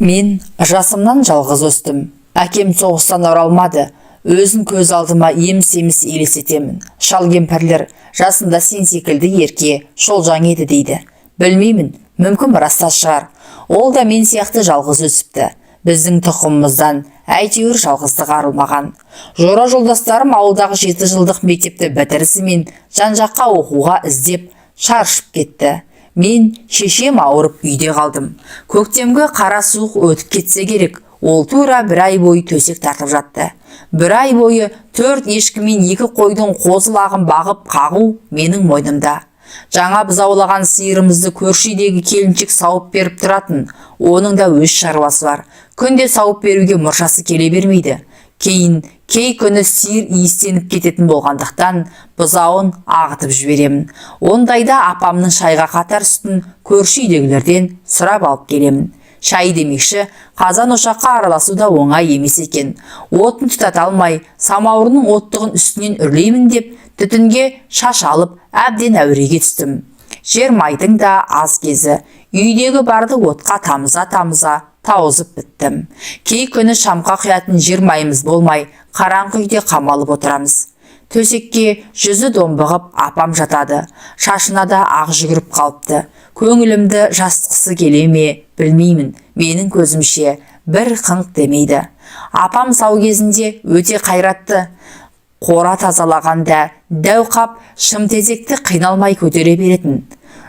Мен жасымнан жалғыз өстім. Әкем соғыстан оралмады. Өзін көз алдыма еміс-еміс елестетемін. Шал кемпірлер жасында сен секілді ерке, шолжаң еді дейді. Білмеймін, мүмкін растас шығар. Ол да мен сияқты жалғыз өсіпті. Біздің тұқымымыздан әйтеуір жалғыздық арылмаған. Жора жолдастарым ауылдағы 7 жылдық мектепті бітірісімен жан-жаққа оқуға іздеп шаршып кетті. Мен шешем ауырып үйде қалдым. Көктемгі қара суық өтіп кетсе керек. Ол тура 1 ай бойы төсек тартып жатты. 1 ай бойы 4 ешкі мен 2 қойдың қозы-лағын бағып қағу менің мойнымда. Жаңа бұзаулаған сиырымызды көрші үйдегі келіншек сауып беріп тұратын. Оның да өз шаруасы бар. Күнде сауып беруге мұршасы келе бермейді. Кей күні сиыр иістеніп кететін болғандықтан бұзауын ағытып жіберемін. Ондайда апамның шайға қатар сүтін көрші үйдегілерден сұрап алып келемін. Шай демекші, қазан ошаққа араласу да оңай емес екен. Отын тұтата алмай, самаурының оттығын үстінен үрлеймін деп, түтінге шаш алып, әбден әуреге түстім. Жер майдың да аз кезі. Үйдегі барды отқа тамыза тауызып біттім. Кей күні шамға құятын жер майымыз болмай, қараңғы үйде қамалып отырамыз. Төсекке жүзі домбығып апам жатады. Шашына да ақ жүгіріп қалыпты. Көңілімді жастықсы келе ме, білмеймін. Менің көзімше бір қыңқ демейді. Апам сау кезінде өте қайратты. Қора тазалағанда дәу қап шымтезекті қиналмай көтере беретін.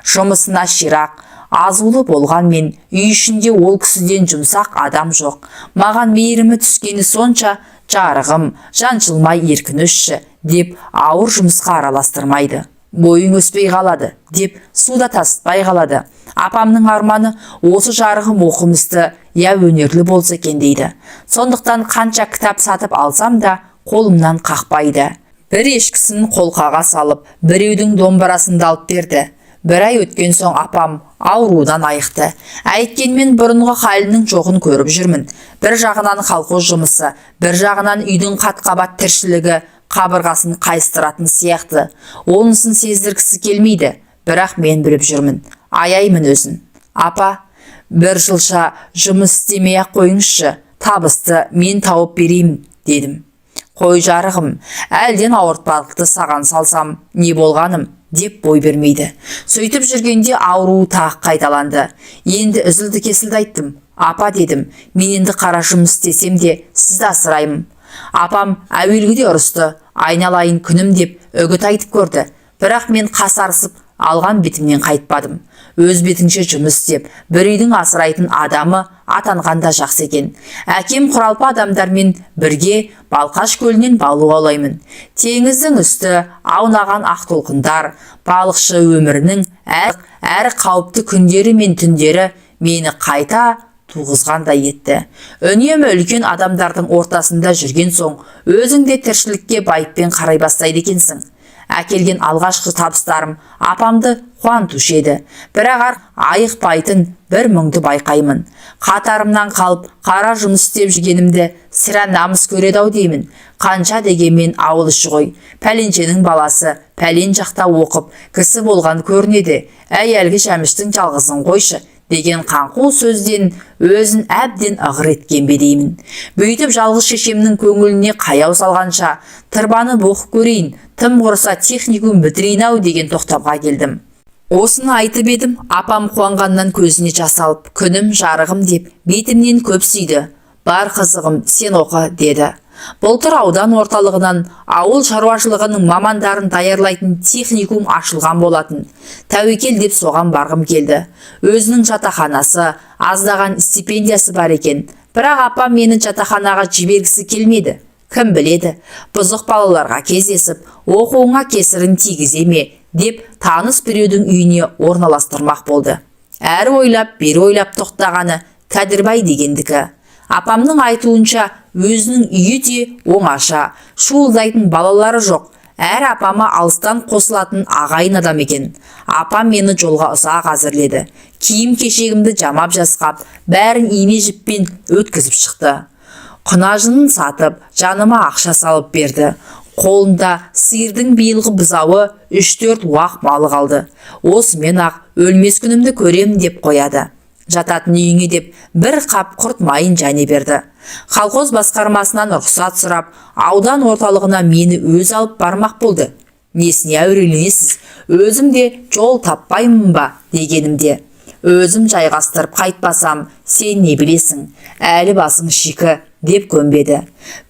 Жұмысына ширақ, азулы болғанмен үй ішінде ол кісіден жұмсақ адам жоқ. Маған мейірімі түскені сонша, жарығым, жаншылмай еркінішші деп ауыр жұмысқа араластырмайды. Бойың өспей қалады деп суда тасытпай қалады. Апамның арманы осы жарығым оқымысты, я өнерлі болса екен дейді. Сондықтан қанша кітап сатып алсам да қолымнан қақпайды. Бір ешкісін қолқаға салып, біреудің домбырасын алып берді. 1 ай өткен соң апам аурудан айықты. Әйткенмен бұрынғы халінің жоғын көріп жүрмін. Бір жағынан колхоз жұмысы, бір жағынан үйдің қат-қабат тіршілігі қабырғасын қайыстыратын сияқты. Онысын сездіргісі келмейді, бірақ мен біліп жүрмін. Аяймын өзін. Апа, 1 жылша жұмыс істемей-ақ қойыңызшы, табысты мен тауып береймін, дедім. Қой жарығым, әлден ауыртпалықты саған салсам, не болғаным? Деп бой бермейді. Сөйтіп жүргенде ауру тағы қайталанды. Енді үзілді кесілді айттым. Апа дедім, мен енді қара жұмыс істесем де сізді асыраймын. Апам әуелгіде ұрысты, айналайын күнім деп үгіт айтып көрді. Бірақ мен қасарысып алған бетімнен қайтпадым. Өз бетінше жұмыс істеп, бір үйдің асырайтын адамы атанғанда жақсы екен. Әкем құралпы адамдармен бірге Балқаш көлінен балық аулаймын. Теңіздің үсті аунаған ақ толқындар, балықшы өмірінің әрі қауіпті күндері мен түндері мені қайта туғызғандай етті. Үнемі үлкен адамдардың ортасында жүрген соң, өзің де тіршілікке байыппен қарай бастайды екенсің. Әкелген алғашқы табыстарым апамды қуантушы еді. Бірақ айықпайтын бір мұңды байқаймын. Қатарымнан қалып, қара жұмыс істеп жүргенімді сірә намыс көреді-ау деймін. Қанша дегенмен ауыл іші ғой. Пәленшенің баласы пәлен жақта оқып, кісі болған көрінеді. Әй әлгі Жәміштің жалғызын қойшы деген қаңқу сөзден өзін әбден ығыр еткен бе деймін. Бүйтіп жалғыз шешемнің көңіліне қаяу салғанша, тырбаны оқып көрейін, тым құрыса техникум бітірейін-ау деген тоқтамға келдім. Осыны айтып едім, апам қуанғаннан көзіне жас алып, күнім жарығым деп бетімнен көп сүйді. Бар қызығым, сен оқы, деді. Былтыр аудан орталығынан ауыл шаруашылығының мамандарын даярлайтын техникум ашылған болатын. Тәуекел деп соған барғым келді. Өзінің жатақханасы, аздаған стипендиясы бар екен. Бірақ апам мені жатақханаға жібергісі келмеді. Кім біледі, бұзық балаларға кездесіп, оқуыңа кесірін тигізе ме деп таныс біреудің үйіне орналастырмақ болды. Әрі ойлап, бері ойлап тоқтағаны Кәдірбай дегендікі. Апамның айтуынша өзінің үйі де оңаша, шуылдайтын балалары жоқ. Әр апама алыстан қосылатын ағайын адам екен. Апам мені жолға ұзақ әзірледі. Киім кешегімді жамап жасқап, бәрін ине жіппен өткізіп шықты. Құнажынын сатып, жаныма ақша салып берді. Қолында сиырдың биылғы бұзауы 3-4 уақ малы қалды. Осымен ақ өлмес күнімді көрем деп қояды. жататын үйіңе деп бір қап құрт майын және берді. Колхоз басқармасынан рұқсат сұрап, аудан орталығына мені өз алып бармақ болды. Несіне әуреленесіз, өзім де жол таппаймын ба дегенімде. Өзім жайғастырып қайтпасам, сен не білесің, әлі басың шикі деп көнбеді.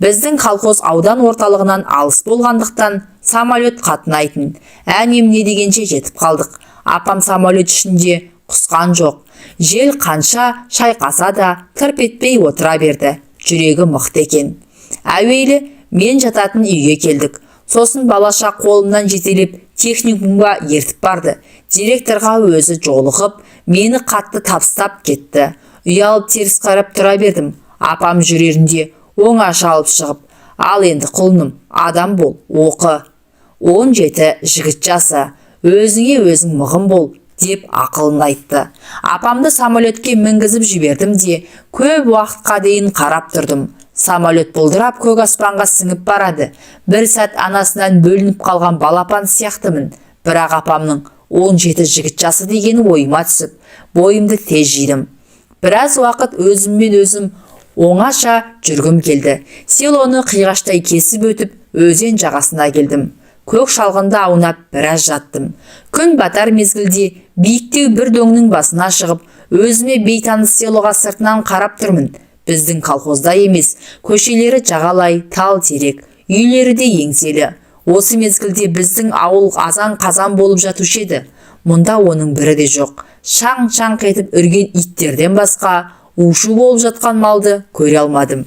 Біздің колхоз аудан орталығынан алыс болғандықтан самолет қатынайтын. Әнемне дегенше жетіп қалдық. Апам самолет ішінде құсқан жоқ. Жел қанша шайқаса да тырп етпей отыра берді. Жүрегі мықты екен. Әуелі мен жататын үйге келдік. Сосын балаша қолымнан жетелеп техникумға ертіп барды. Директорға өзі жолығып, мені қатты тапстап кетті. Ұялып теріс қарап тұра бердім. Апам жүрерінде оңаша алып шығып, ал енді құлыным, адам бол, оқы. 17 жігіт жасы, өзіңе өзің мығым бол деп ақылын айтты. Апамды самолетке мінгізіп жібердім де, көп уақытқа дейін қарап тұрдым. Самолет бұлдырап көк аспанға сіңіп барады. Бір сәт анасынан бөлініп қалған балапан сияқтымын. Бірақ апамның 17 жігіт жасы дегені ойыма түсіп, бойымды тез жидым. Біраз уақыт өзіммен өзім оңаша жүргім келді. Селоны қиғаштай кесіп өтіп, өзен жағасына келдім. Көк шалғында аунап біраз жаттым. Күн батар мезгілде биіктеу бір дөңнің басына шығып, өзіме бейтаныс селоға сыртынан қарап тұрмын. Біздің колхозда емес, көшелері жағалай, тал терек, үйлері де еңселі. Осы мезгілде біздің ауыл азан қазан болып жатушы еді. Мұнда оның бірі де жоқ. Шаң-шаң етіп үрген иттерден басқа ушу болып жатқан малды көре алмадым.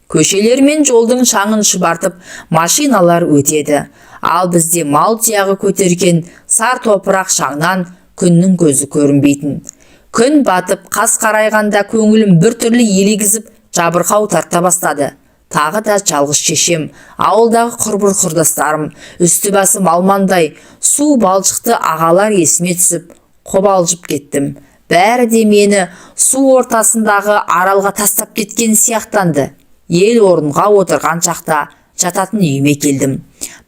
Көшелер мен жолдың шаңын шұбартып, машиналар өтеді. Ал бізде мал тұяғы көтерген сар топырақ шаңнан күннің көзі көрінбейтін. Күн батып, қас қарайғанда көңілім бір түрлі елегізіп, жабырқау тарта бастады. Тағы да жалғыз шешем, ауылдағы құрбыр құрдастарым, үсті басы малмандай, су балшықты ағалар есіме түсіп, қобалжып кеттім. Бәрі де мені су ортасындағы аралға тастап кеткен сияқтанды. Ел орынға отырған шақта жататын үйіме келдім.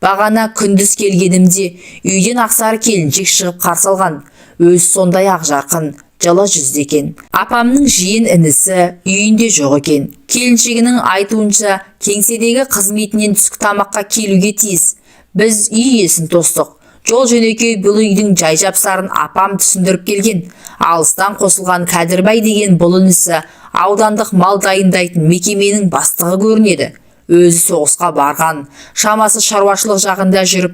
Бағана күндіз келгенімде үйден ақсары келіншек шығып қарсы алған. Өзі сондай ақ жарқын, жылы жүзді екен. Апамның жиен інісі үйінде жоқ екен. Келіншегінің айтуынша кеңседегі қызметінен түскі тамаққа келуге тиіс. Біз үй иесін тостық. Жол жөнекей бұл үйдің жай-жапсарын апам түсіндіріп келген. Алыстан қосылған Кәдірбай деген бұл інісі аудандық мал дайындайтын мекеменің бастығы көрінеді. Өзі соғысқа барған, шамасы шаруашылық жағында жүріп,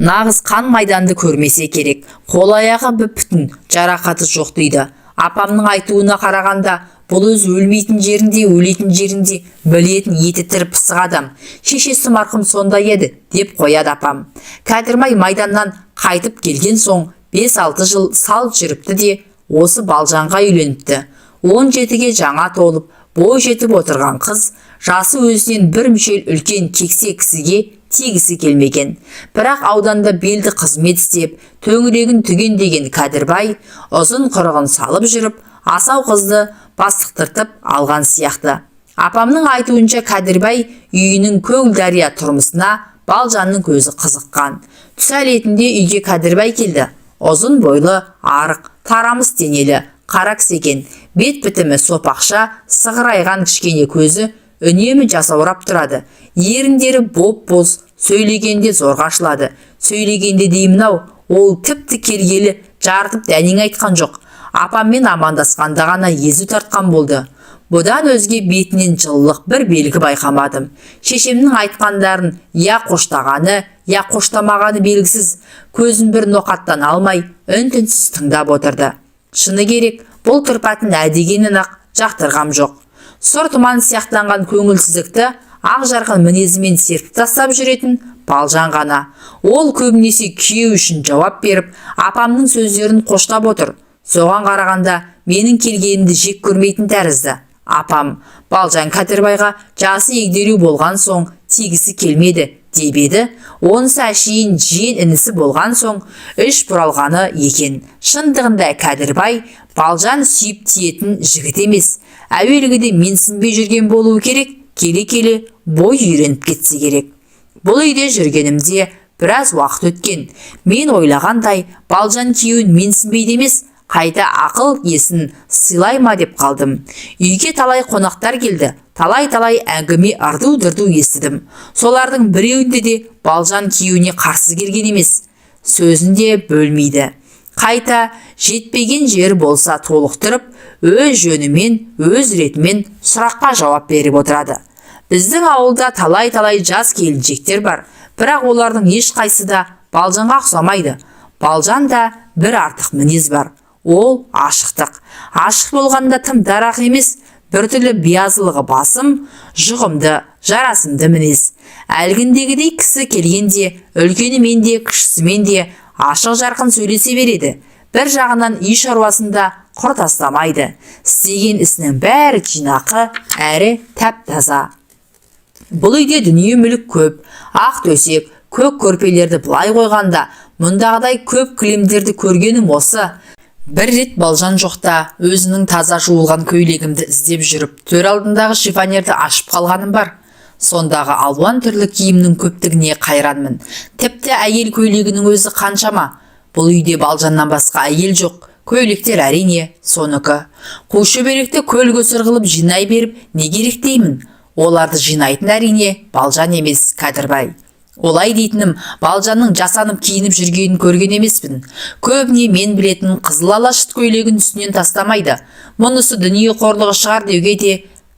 нағыз қан майданды көрмесе керек. Қол аяғы бүп-бүтін, жарақаты жоқ дейді. Апамның айтуына қарағанда, бұл өз өлмейтін жерінде, өлейтін жерінде білетін еті тірі пысық адам. Шешесі марқұм сондай еді, деп қояды апам. Кәдірбай майданнан қайтып келген соң 5-6 жыл сал жүріпті де, осы Балжанға үйленіпті. 17-ге жаңа толып, бой жетіп отырған қыз, жасы өзінен бір мүшел үлкен кексе кісіге тегісі келмеген. Бірақ ауданда белді қызмет істеп, төңірегін түгендеген Кәдірбай ұзын құрығын салып жүріп, асау қызды бастықтыртып алған сияқты. Апамның айтуынша Кәдірбай үйінің көк дария тұрмысына Балжанның көзі қызыққан. Түс әлетінде үйге Кәдірбай келді. Ұзын бойлы, арық, тарамыс денелі, қара кісі екен. Бет бітімі сопақша, сығырайған кішкене көзі үнемі жасаурап тұрады. Еріндері боп-боз, сөйлегенде зорға ашылады. Сөйлегенде деймін-ау, ол тіпті келгелі жартып дәнең айтқан жоқ. Апаммен амандасқанда ғана езу тартқан болды. Бұдан өзге бетінен жылылық бір белгі байқамадым. Шешемнің айтқандарын я қоштағаны, я қоштамағаны белгісіз. Көзін бір ноқаттан алмай, үн-түнсіз тыңдап отырды. Шыны керек, бұл тұрпатын әдегенін ақ жақтырғам жоқ. Сұр тұман сияқтанған көңілсіздікті ақ жарқын мінезімен серпіп тастап жүретін Балжан ғана. Ол көбінесе күйеу үшін жауап беріп, апамның сөздерін қоштап отыр. Соған қарағанда менің келгенімді жек көрмейтін тәрізді. Апам Балжан Кәдірбайға жасы егделеу болған соң тегісі келмеді деп еді. Онысы әшейін жиен інісі болған соң іш бұралғаны екен. Шындығында Кәдірбай Балжан сүйіп тиетін жігіт емес. Әуелгіде менсінбей жүрген болуы керек, келе-келе бой үйреніп кетсе керек. Бұл үйде жүргенімде біраз уақыт өткен. Мен ойлағандай Балжан күйеуін менсінбейді емес, қайта ақыл есін сыйлай ма деп қалдым. Үйге талай қонақтар келді. Талай әңгіме ырду-дырду естідім. Солардың біреуінде де Балжан күйеуіне қарсы келген емес. Сөзін де бөлмейді. Қайта жетпеген жер болса толықтырып, өз жөнімен, өз ретімен сұраққа жауап беріп отырады. Біздің ауылда талай жас келіншектер бар, бірақ олардың ешқайсы да Балжанға ұқсамайды. Балжанда бір артық мінез бар. Ол ашықтық. Ашық болғанда тым дарақ емес, біртүрлі биязылығы басым, жұғымды, жарасымды мінез. Әлгіндегідей кісі келгенде, үлкенімен де, кішісімен де ашық жарқын сөйлесе береді. Бір жағынан үй шаруасында құр тастамайды. Істеген ісінің бәрі жинақы, әрі тәп-таза. Бұл үйде дүние мүлік көп, ақ төсек, көк көрпелерді былай қойғанда, мұндағыдай көп кілемдерді көргенім осы. Бір рет Балжан жоқта өзінің таза жуылған көйлегімді іздеп жүріп, төр алдындағы шифонерді ашып қалғаным бар. Сондағы алуан түрлі киімнің көптігіне қайранмын. Тіпті әйел көйлегінің өзі қаншама. Бұл үйде Балжаннан басқа әйел жоқ. Көйлектер әрине соныкі. Қу шөберекті көл-көсір қылып жинай беріп не керек деймін. Оларды жинайтын әрине Балжан емес, Кәдірбай. Олай дейтінім, Балжанның жасанып киініп жүргенін көрген емеспін. Көбіне мен білетін қызыл алашыт көйлегін үстінен тастамайды. Мұнысы дүние қорлығы шығар деуге де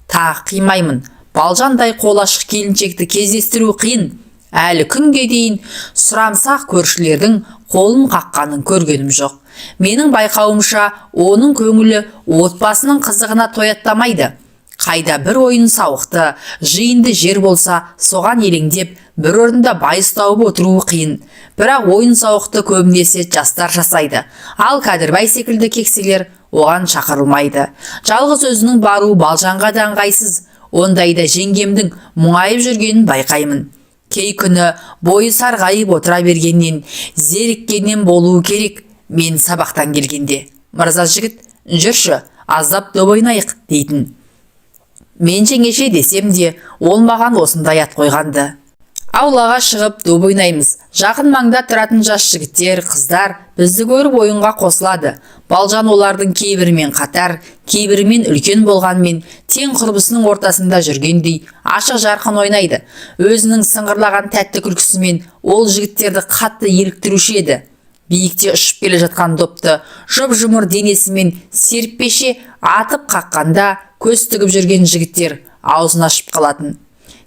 тағы қимаймын. Балжандай қол ашық келіншекті кездестіру қиын. Әлі күнге дейін сұрамсақ көршілердің қолын қаққанын көргенім жоқ. Менің байқауымша, оның көңілі отбасының қызығына тояттамайды. Қайда бір ойын сауықты, жиынды жер болса, соған елеңдеп, бір орында бай ұстауып отыруы қиын. Бірақ ойын сауықты көбінесе жастар жасайды. Ал Кәдірбай секілді кекселер оған шақырылмайды. Жалғыз өзінің баруы Балжанға да ыңғайсыз. Ондайда жеңгемдің мұңайып жүргенін байқаймын. Кей күні бойы сарғайып отыра бергеннен, зеріккеннен болуы керек. Мен сабақтан келгенде, мырза жігіт, жүрші, аздап доп ойнайық дейтін. Мен жеңеше десем де, ол маған осындай ат қойғанды. Аулаға шығып доп ойнаймыз. Жақын маңда тұратын жас жігіттер, қыздар бізді көріп ойынға қосылады. Балжан олардың кейбірімен қатар, кейбірімен үлкен болғанмен, тең құрбысының ортасында жүргендей ашық жарқын ойнайды. Өзінің сыңғырлаған тәтті күлкісімен ол жігіттерді қатты еліктіруші еді. Биікте ұшып келе жатқан допты жұп-жұмыр денесімен серіппеше атып қаққанда көз тігіп жүрген жігіттер аузын ашып қалатын.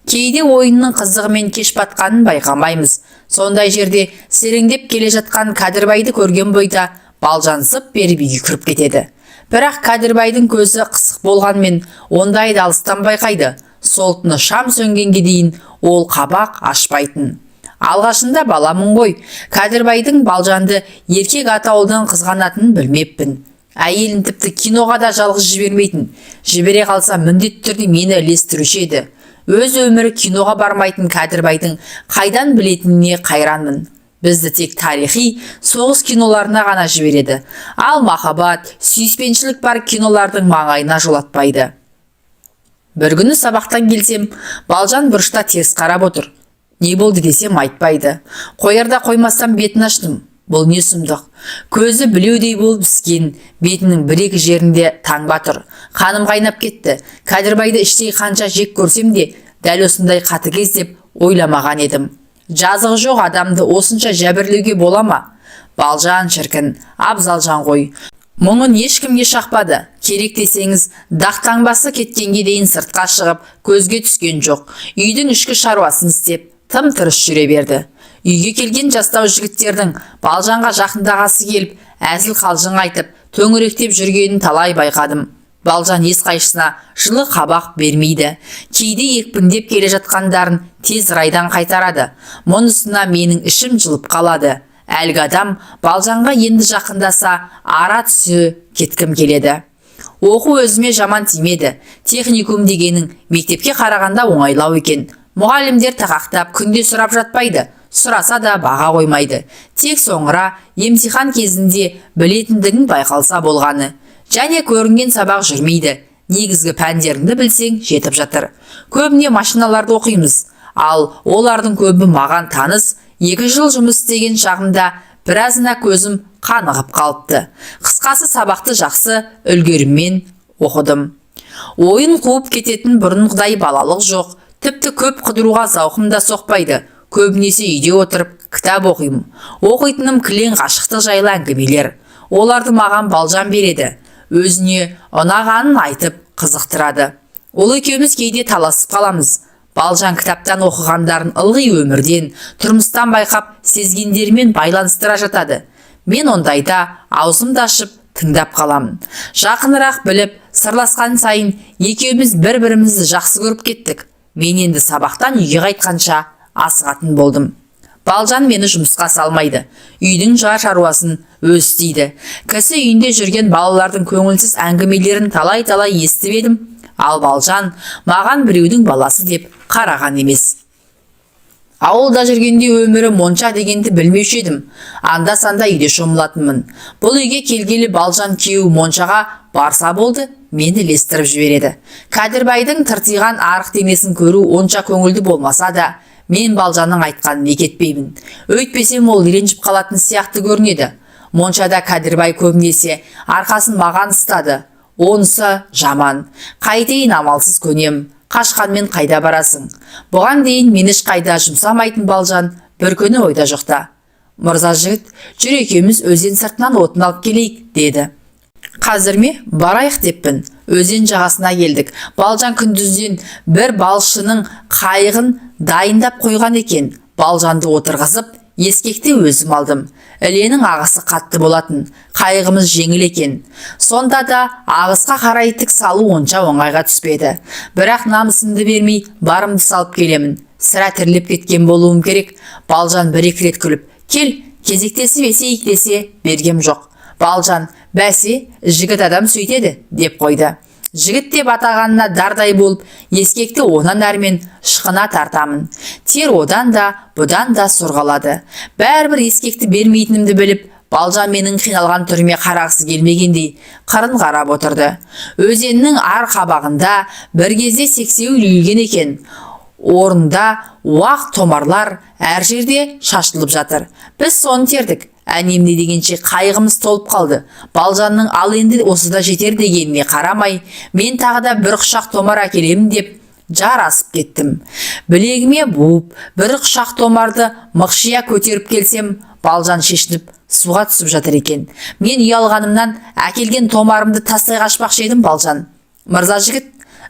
Кейде ойынның қызығымен кеш батқанын байқамаймыз. Сондай жерде сереңдеп келе жатқан Кәдірбайды көрген бойда Балжан зып беріп үйге кіріп кетеді. Бірақ Кәдірбайдың көзі қысық болғанмен ондайды алыстан байқайды. Сол түні шам сөнгенге дейін ол қабақ ашпайтын. Алғашында баламын ғой, Кәдірбайдың Балжанды еркек атаулыдан қызғанатынын білмеппін. Әйелін тіпті киноға да жалғыз жібермейтін. Жібере қалса міндетті түрде мені ілестіруші еді. Өз өмірі киноға бармайтын Кәдірбайдың қайдан білетініне қайранмын. Бізді тек тарихи соғыс киноларына ғана жібереді. Ал махаббат, сүйіспеншілік бар кинолардың маңайына жолатпайды. Бір күні сабақтан келсем, Балжан бұрышта теріс қарап отыр. Не болды десем айтпайды. Қоярда қоймастан бетін аштым. Бұл не сұмдық. Көзі білеудей болып іскен, бетінің бір-екі жерінде таңба тұр. Қаным қайнап кетті. Кәдірбайды іштей қанша жек көрсем де, дәл осындай қатыгез деп ойламаған едім. Жазығы жоқ адамды осынша жәбірлеуге бола ма? Балжан шіркін, абзалжан ғой. Мұңын ешкімге шақпады. Керек десеңіз, дақтаңбасы кеткенге дейін сыртқа шығып, көзге түскен жоқ. Үйдің ішкі шаруасын істеп, тым-тырыс жүре берді. Үйге келген жастау жігіттердің Балжанға жақындағасы келіп, әзіл қалжың айтып, төңіректеп жүргенін талай байқадым. Балжан ешқайсысына жылы қабақ бермейді. Кейде екпіндеп келе жатқандарын тез райдан қайтарады. Мұнысына менің ішім жылып қалады. Әлгі адам Балжанға енді жақындаса, ара түсі кеткім келеді. Оқу өзіме жаман тимеді. Техникум дегенің мектепке қарағанда оңайлау екен. Мұғалімдер тақақтап күнде сұрап жатпайды. Сұраса да баға қоймайды. Тек соңыра емтихан кезінде білетіндігін байқалса болғаны. Және көрінген сабақ жүрмейді. Негізгі пәндеріңді білсең жетіп жатыр. Көбіне машиналарды оқимыз. Ал олардың көбі маған таныс. 2 жыл жұмыс істеген шағымда біразына көзім қанығып қалыпты. Қысқасы сабақты жақсы үлгеріммен оқыдым. Ойын қуып кететін бұрынғыдай балалық жоқ. Тіпті көп қыдыруға зауқым да соқпайды. Көбінесе үйде отырып кітап оқимын. Оқитыным кілең ғашықтық жайлы әңгімелер. Оларды маған Балжан береді. Өзіне ұнағанын айтып қызықтырады. Ол екеуміз кейде таласып қаламыз. Балжан кітаптан оқығандарын ылғи өмірден, тұрмыстан байқап, сезгендерімен байланыстыра жатады. Мен ондайда аузымды ашып тыңдап қаламын. Жақынырақ біліп, сырласқан сайын екеуміз бір-бірімізді жақсы көріп кеттік. Мен енді сабақтан үйге қайтқанша асығатын болдым. Балжан мені жұмысқа салмайды. Үйдің жар шаруасын өзі істейді. Кісі үйінде жүрген балалардың көңілсіз әңгімелерін талай-талай естіп едім. Ал Балжан маған біреудің баласы деп қараған емес. Ауылда жүргенде өмірі монша дегенді білмеуші едім. Анда-санда үйде шомылатынмын. Бұл үйге келгелі Балжан күйеуі моншаға барса болды, мені ілестіріп жібереді. Кәдірбайдың тыртиған арық денесін көру онша көңілді болмаса да, мен Балжанның айтқанын екетпеймін. Өйтпесем ол ренжіп қалатын сияқты көрінеді. Моншада Кәдірбай көбінесе арқасын маған ұстады. Онысы жаман. Қайтейін, амалсыз көнем. Қашқанмен қайда барасың? Бұған дейін мені ешқайда жұмсамайтын Балжан бір күні ойда жоқта. Мырза жігіт, жүр екеуміз өзен сыртынан отын алып келейік, деді. Қазір ме? Барайық деппін. Өзен жағасына келдік. Балжан күндізден бір балшының қайығын дайындап қойған екен. Балжанды отырғызып, ескекте өзім алдым. Іленің ағысы қатты болатын. Қайығымыз жеңіл екен. Сонда да ағысқа қарай тік салу онша оңайға түспеді. Бірақ намысымды бермей барымды салып келемін. Сірә тіріліп кеткен болуым керек. Балжан бір-екі рет күліп, кел, кезектесіп есейік десе бергем жоқ. Балжан, бәсе, жігіт адам сөйтеді, деп қойды. Жігіт деп атағанына дардай болып, ескекті онан әрмен шықына тартамын. Тер одан да, бұдан да сұрғалады. Бәрібір ескекті бермейтінімді біліп, Балжан менің қиналған түріме қарағысы келмегендей қырын қарап отырды. Өзеннің ар қабағында бір кезде сексеуіл үйілген екен. Орында уақ томарлар әр жерде шашылып жатыр. Біз соны тердік. Әнем не дегенше қайығымыз толып қалды. Балжанның ал енді осыда жетер дегеніне қарамай, мен тағы да бір құшақ томар әкелемін деп жар асып кеттім. Білегіме буып, бір құшақ томарды мықшия көтеріп келсем, Балжан шешініп суға түсіп жатыр екен. Мен ұялғанымнан әкелген томарымды тастай қашпақшы едім. Балжан, мырза жігіт,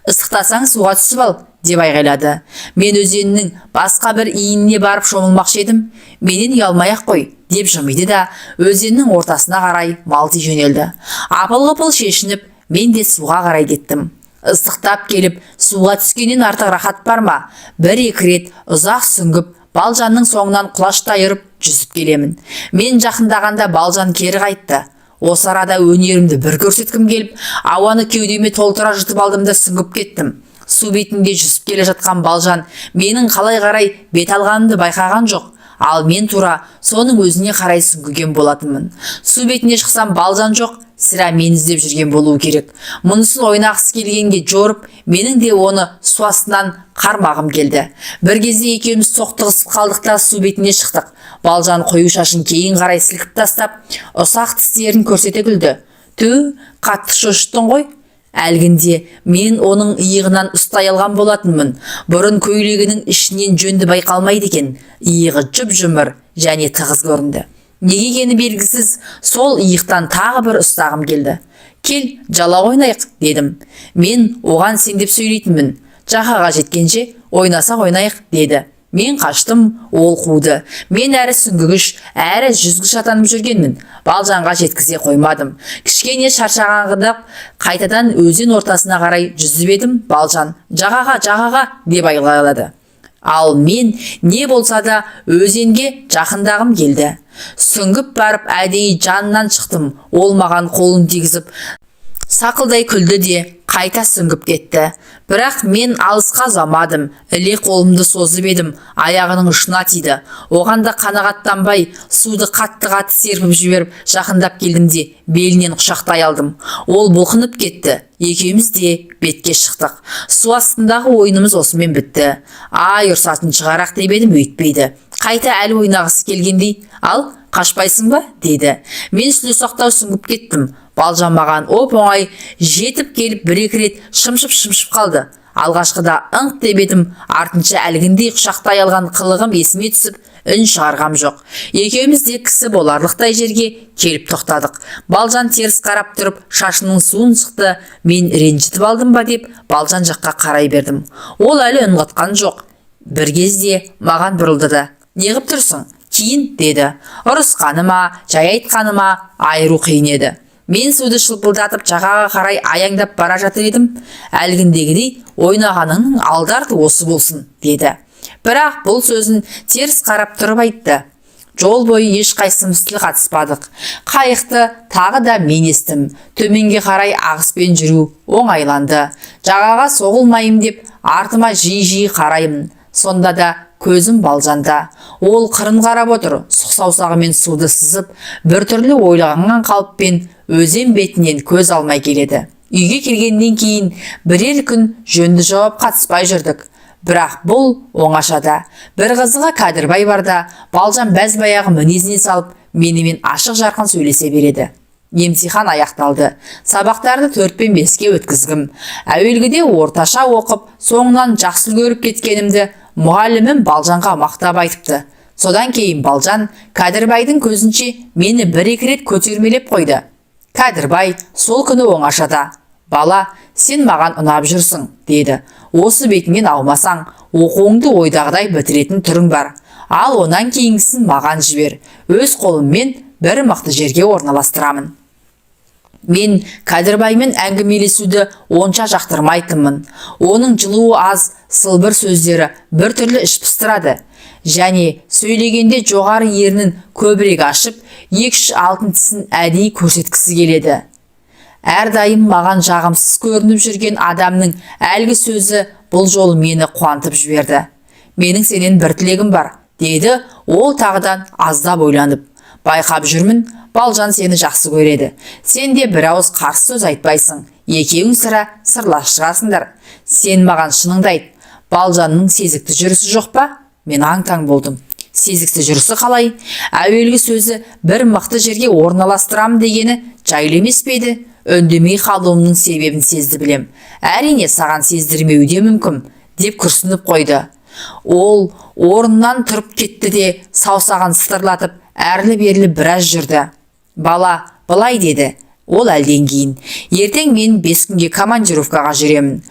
ыстықтасаң суға түсіп ал, деп айғайлады. Мен өзеннің басқа бір иініне барып шомылмақшы едім. Менен ұялмай-ақ қой, деп жымиды да өзеннің ортасына қарай малти жөнелді. Апыл-ғыпыл шешініп, мен де суға қарай кеттім. Ыстықтап келіп, суға түскеннен артық рахат бар ма? Бір-екі рет ұзақ сүңгіп, Балжанның соңынан құлаштай ұрып жүзіп келемін. Мен жақындағанда Балжан кері қайтты. Осы арада өнерімді бір көрсеткім келіп, ауаны кеудеме толтыра жұтып алдым да сүңгіп кеттім. Су бетінде жүзіп келе жатқан Балжан менің қалай қарай бет алғанымды байқаған жоқ. Ал мен тура соның өзіне қарай сүңгіген болатынмын. Су бетіне шықсам Балжан жоқ, сірә мен іздеп жүрген болуы керек. Мұнысын ойнақысы келгенге жорып, менің де оны су астынан қармағым келді. Бір кезде екеуміз соқтығысып қалдық та су бетіне шықтық. Балжан қою шашын кейін қарай сілкіп тастап, ұсақ тістерін көрсете күлді. Ту, қатты шошыттың ғой. Әлгінде мен оның иығынан ұстай алған болатынмын. Бұрын көйлегінің ішінен жөнді байқалмайды екен. Иығы жұп-жұмыр және тығыз көрінді. Неге екені белгісіз, сол иықтан тағы бір ұстағым келді. Кел, жала ойнайық, дедім. Мен оған сен деп сөйлейтінмін. Жағаға жеткенше ойнасақ ойнайық, деді. Мен қаштым, ол қуды. Мен әрі сүңгігіш, әрі жүзгіш атанып жүргенмін. Балжанға жеткізе қоймадым. Кішкене шаршағандап, қайтадан өзен ортасына қарай жүзіп едім. Балжан, жағаға, деп айғайлады. Ал мен не болса да өзенге жақындағым келді. Сүңгіп барып әдейі жанынан шықтым. Ол маған қолын тигізіп, сақылдай күлді де қайта сүңгіп кетті. Бірақ мен алысқа ұзамадым. Іле қолымды созып едім, аяғының ұшына тиді. Оған да қанағаттанбай, суды қатты-қатты серпіп жіберіп, жақындап келдім де белінен құшақтай алдым. Ол бұлқынып кетті. Екеуміз де бетке шықтық. Су астындағы ойынымыз осымен бітті. Ай, ұрсатын шығарақ деп едім, өйтпейді. Қайта әлі ойнағысы келгендей, ал қашпайсың ба? Деді. Мен сүлесоқтау сүңгіп кеттім. Балжан маған оп-оңай жетіп келіп бір-екі рет шымшып қалды. Алғашқыда ыңқ деп едім, артынша әлгіндей құшақтай алған қылығым есіме түсіп, үн шығарғам жоқ. Екеуміз де кісі боларлықтай жерге келіп тоқтадық. Балжан теріс қарап тұрып, шашының суын шықты. Мен ренжітіп алдым ба деп, Балжан жаққа қарай бердім. Ол әлі үн қатқан жоқ. Бір кезде маған бұрылды да: «Неғып тұрсың? Кейін?» деді. Ұрысқаны ма, жай айтқаны ма, айыру қиын еді. Мен суды шылпылдатып жағаға қарай аяңдап бара жатыр едім. Әлгіндегідей ойнағаныңның алды-арты осы болсын, деді. Бірақ бұл сөзін теріс қарап тұрып айтты. Жол бойы ешқайсымыз тіл қатыспадық. Қайықты тағы да мен естім. Төменге қарай ағыспен жүру оңайланды. Жағаға соғылмайым деп артыма жиі қараймын. Сонда да көзім Балжанда. Ол қырын қарап отыр, сұқ саусағымен суды сызып, біртүрлі ойланған қалыппен өзен бетінен көз алмай келеді. Үйге келгеннен кейін бірер күн жөнді жауап қатыспай жүрдік. Бірақ бұл оңашада. Бір қызығы Кәдірбай барда, Балжан бәз-баяғы мінезіне салып, менімен ашық жарқын сөйлесе береді. Емтихан аяқталды. Сабақтарды 4-5-ке өткізгім. Әуелгіде орташа оқып, соңынан жақсы көріп кеткенімді мұғалімім Балжанға мақтап айтыпты. Содан кейін Балжан Кәдірбайдың көзінше мені бір-екі рет көтермелеп қойды. Кәдірбай сол күні оңашада: «Бала, сен маған ұнап жүрсің», деді. «Осы бетіңнен аумасаң, оқуыңды ойдағыдай бітіретін түрің бар. Ал онан кейінгісін маған жібер. Өз қолыммен бір мықты жерге орналастырамын». Мен Кәдірбаймен әңгімелесуді онша жақтырмайтынмын. Оның жылуы аз, сылбыр сөздері біртүрлі іш пыстырады. Және сөйлегенде жоғары ернін көбірек ашып, 2-3 алтын тісін әдейі көрсеткісі келеді. Әрдайым маған жағымсыз көрініп жүрген адамның әлгі сөзі бұл жолы мені қуантып жіберді. «Менің сенен бір тілегім бар», деді ол тағыдан аздап ойланып. «Байқап жүрмін, Балжан сені жақсы көреді. Сен де бір ауыз қарсы сөз айтпайсың. Екеуің сірә сырлас шығасыңдар. Сен маған шыныңды айт. Балжанның сезікті жүрісі жоқ па?» Мен аң-таң болдым. Сезікті жүрісі қалай? Әуелгі сөзі бір мықты жерге орналастырам дегені жайлы емес пе еді? Үндемей қалуымның себебін сезді білем. Әрине саған сездірмеуі де мүмкін, деп күрсініп қойды. Ол орнынан тұрып кетті де саусағын сытырлатып әрлі-берлі біраз жүрді. «Бала, былай», деді ол әлден кейін. «Ертең мен 5 күнге командировкаға жүремін.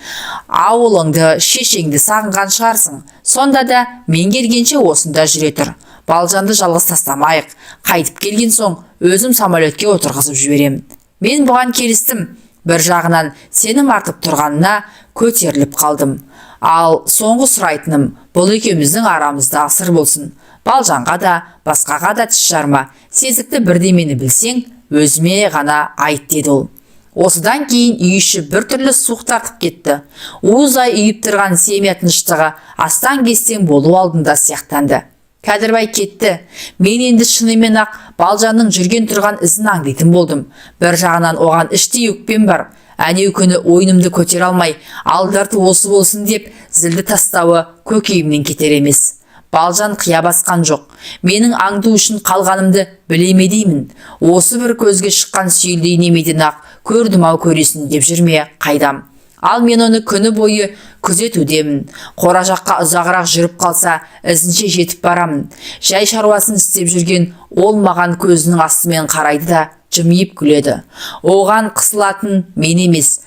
Ауылыңды, шешеңді сағынған шығарсың. Сонда да мен келгенше осында жүре тұр. Балжанды жалғыз тастамайық. Қайтып келген соң өзім самолетке отырғызып жіберемін». Мен бұған келістім. Бір жағынан сенім артып тұрғанына көтеріліп қалдым. Ал соңғы сұрайтыным, бұл екеуміздің арамызда сыр болсын. Балжанға да, басқаға да тіс жарма. Сезікті бірдемені білсең, өзіме ғана айт, деді ол. Осыдан кейін үй іші біртүрлі суық тартып кетті. Уызай үйіп тұрған семья тыныштығы астан-кестен болу алдында сияқтанды. Кәдірбай кетті. Мен енді шынымен ақ Балжанның жүрген тұрған ізін аңдитын болдым. Бір жағынан оған іштей өкпем бар. Әнеу күні ойнымды көтер алмай, алды-арты осы болсын деп зілді тастауы көкейімнен кетер емес. Балжан қия басқан жоқ. Менің аңду үшін қалғанымды білеме деймін. Осы бір көзге шыққан сүйілдей немеден ақ көрдім-ау көресін деп жүрме қайдам. Ал мен оны күні бойы күзетудемін. Қора жаққа ұзағырақ жүріп қалса, ізінше жетіп барамын. Жай шаруасын істеп жүрген ол маған көзінің астымен қарайды да жымиып күледі. Оған қысылатын мен емес.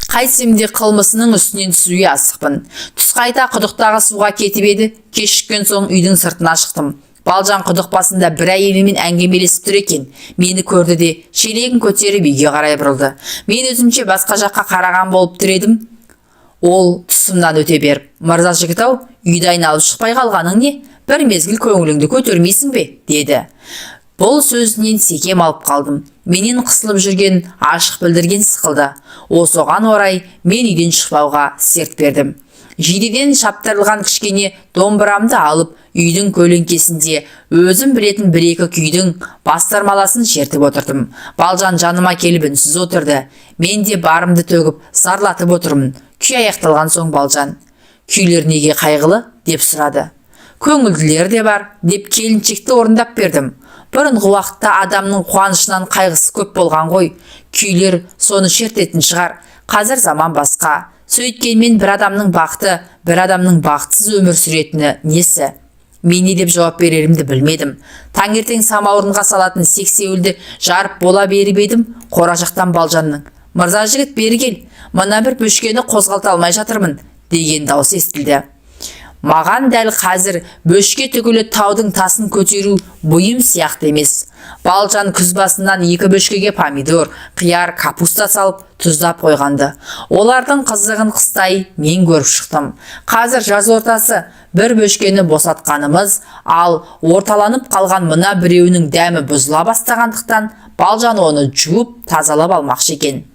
Қайтсем де қылмысының үстінен түсуге асықпын. Түс қайта құдықтағы суға кетіп еді, кешіккен соң үйдің сыртына шықтым. Балжан құдық басында бір әйелімен әңгімелесіп тұр екен. Мені көрді де шелегін көтеріп үйге қарай бұрылды. Мен өзімше басқа жаққа қараған болып тұр едім. Ол тұсымнан өте беріп: «Мырза жігіт-ау, үйді айналып шықпай қалғаның не? Бір мезгіл көңіліңді көтермейсің бе?» деді. Бұл сөзінен секем алып қалдым. Менен қысылып жүрген ашық білдірген сықылды. Осыған орай мен үйден шықпауға серт бердім. Жидеден шаптырылған кішкене домбырамды алып, үйдің көлеңкесінде өзім білетін бір-екі күйдің бастырмаласын шертіп отырдым. Балжан жаныма келіп үнсіз отырды. Мен де барымды төгіп сарлатып отырмын. Күй аяқталған соң Балжан: «Күйлер неге қайғылы?» деп сұрады. «Көңілділер де бар» деп келіншекті орындап бердім. Бұрынғы уақытта адамның қуанышынан қайғысы көп болған ғой. Күйлер соны шертетін шығар. Қазір заман басқа. Сөйткенмен бір адамның бақыты, бір адамның бақытсыз өмір сүретіні несі? Мен не деп жауап берерімді білмедім. Таңертең самаурынға салатын сексеуілді жарып бола беріп едім, қора жақтан Балжанның: «Мырза жігіт, бері кел, мына бір бөшкені қозғалта алмай жатырмын» деген дауыс естілді. Маған дәл қазір бөшке түгілі таудың тасын көтеру бұйым сияқты емес. Балжан күз басынан 2 бөшкеге помидор, қияр, капуста салып тұздап қойғанды. Олардың қызығын қыстай мен көріп шықтым. Қазір жаз ортасы, бір бөшкені босатқанымыз, ал орталанып қалған мына біреуінің дәмі бұзыла бастағандықтан Балжан оны жуып тазалап алмақшы екен.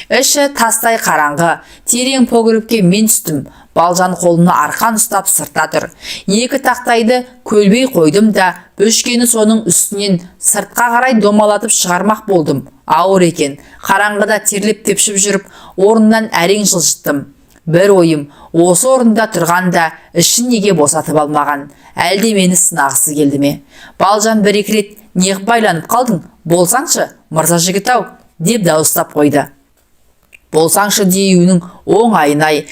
Іші тастай қараңғы, терең погребке мен түстім. Балжан қолына арқан ұстап сыртта тұр. 2 тақтайды көлбей қойдым да, бөшкені соның үстінен сыртқа қарай домалатып шығармақ болдым. Ауыр екен. Қараңғыда терлеп тепшіп жүріп, орнынан әрең жылжыттым. Бір ойым, осы орында тұрғанда ішін неге босатып алмаған? Әлде мені сынағысы келді ме? Балжан 1-2 рет: «Неғып байланып қалдың? Болсаңшы, мырза жігіт-ау», деп дауыстап қойды. Болсаңшы деуінің оңайын-ай.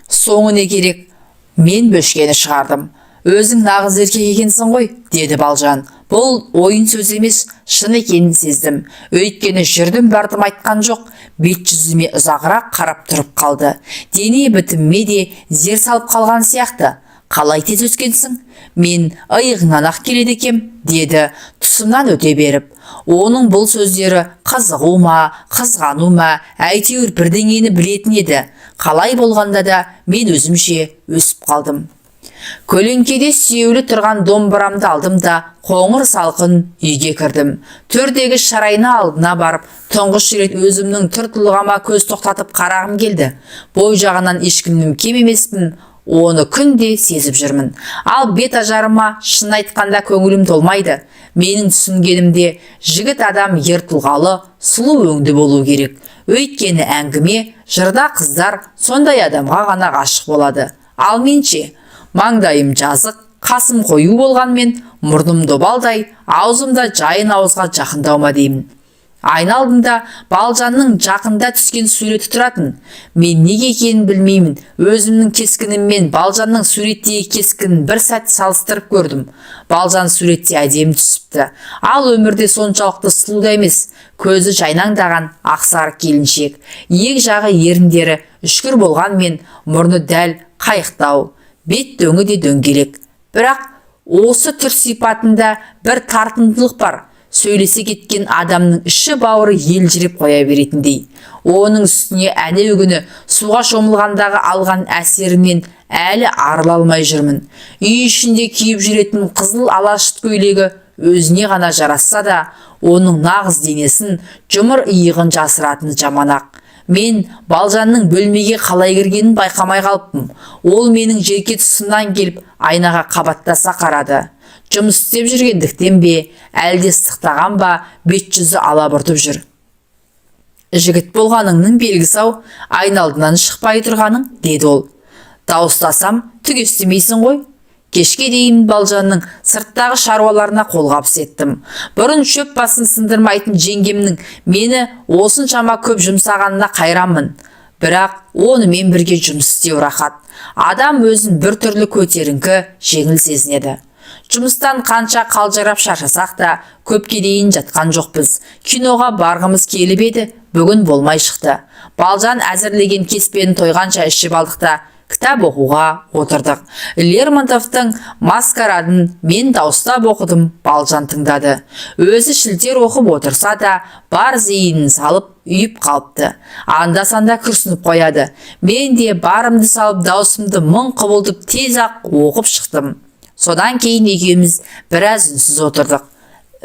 Соңы не керек? Мен бөшкені шығардым. «Өзің нағыз еркек екенсің ғой», деді Балжан. Бұл ойын сөз емес, шын екенін сездім. Өйткені жүрдім бардым айтқан жоқ. Бет жүзіме ұзағырақ қарап тұрып қалды. Дене бітімме де зер салып қалған сияқты. «Қалай тез өскенсің?» «Мен иығыңнан ақ келеді екем», деді тұсымнан өте беріп. Оның бұл сөздері қызығу ма, қызғану ма, әйтеуір бірдеңені білетін еді. Қалай болғанда да мен өзімше өсіп қалдым. Көлеңкеде сүйеулі тұрған домбырамды алдым да қоңыр салқын үйге кірдім. Төрдегі шарайна алдына барып, тұңғыш рет өзімнің түр тұлғама көз тоқтатып қарағым келді. Бой жағынан ешкімнен кем емеспін, оны күнде сезіп жүрмін. Ал бет ажарыма шын айтқанда көңілім толмайды. Менің түсінгенімде жігіт адам ер тұлғалы, сұлу өңді болу керек. Өйткені әңгіме, жырда қыздар сондай адамға ғана ғашық болады. Ал менше, маңдайым жазық, қасым қою болғанмен, мұрным добалдай, аузымда жайын ауызға жақындаума деймін. Айналдымда Балжанның жақында түскен суреті тұратын. Мен неге екенін білмеймін. Өзімнің кескініммен Балжанның суреттегі кескінін бір сәт салыстырып көрдім. Балжан суретте әдемі түсіпті. Ал өмірде соншалықты сұлу да емес. Көзі жайнаңдаған ақсары келіншек. Ең жағы еріндері үшкір болғанмен, мұрны дәл қайықтау. Бет дөңі де дөңгелек. Бірақ осы түр сипатында бір тартымдылық бар. Сөйлесе кеткен адамның іші бауыры елжіреп қоя беретіндей. Оның үстіне әнеугүні суға шомылғандағы алған әсерімен әлі арыла алмай жүрмін. Үй ішінде киіп жүретін қызыл алашыт көйлегі өзіне ғана жарасса да, оның нағыз денесін, жұмыр иығын жасыратыны жаман-ақ. Мен Балжанның бөлмеге қалай кіргенін байқамай қалыппын. Ол менің жерке тұсымнан келіп, айнаға қабаттаса қарады. Жұмыс істеп жүргендіктен бе, әлде сықтаған ба, бет жүзі алабұртып жүр. «Жігіт болғаныңның белгісі-ау, айналдынан шықпай тұрғаның», деді ол. «Дауыстасам, түк естімейсің ғой». Кешке дейін Балжанның сырттағы шаруаларына қолғабыс еттім. Бұрын шөп басын сындырмайтын жеңгемнің мені осыншама көп жұмсағанына қайранмын. Бірақ онымен бірге жұмыс істеу рахат. Адам өзін бір түрлі көтеріңкі, жеңіл сезінеді. Жұмыстан қанша қалжырап шаршасақ та көпке дейін жатқан жоқпыз. Киноға барғымыз келіп еді, бүгін болмай шықты. Балжан әзірлеген кеспені тойғанша ішіп алдық та кітап оқуға отырдық. Лермонтовтың «Маскарадын» мен дауыстап оқыдым, Балжан тыңдады. Өзі шілтер оқып отырса да, бар зейінін салып үйіп қалыпты. Анда-санда күрсініп қояды. Мен де барымды салып даусымды мың құбылтып тез-ақ оқып шықтым. Содан кейін екеуміз біраз үнсіз отырдық.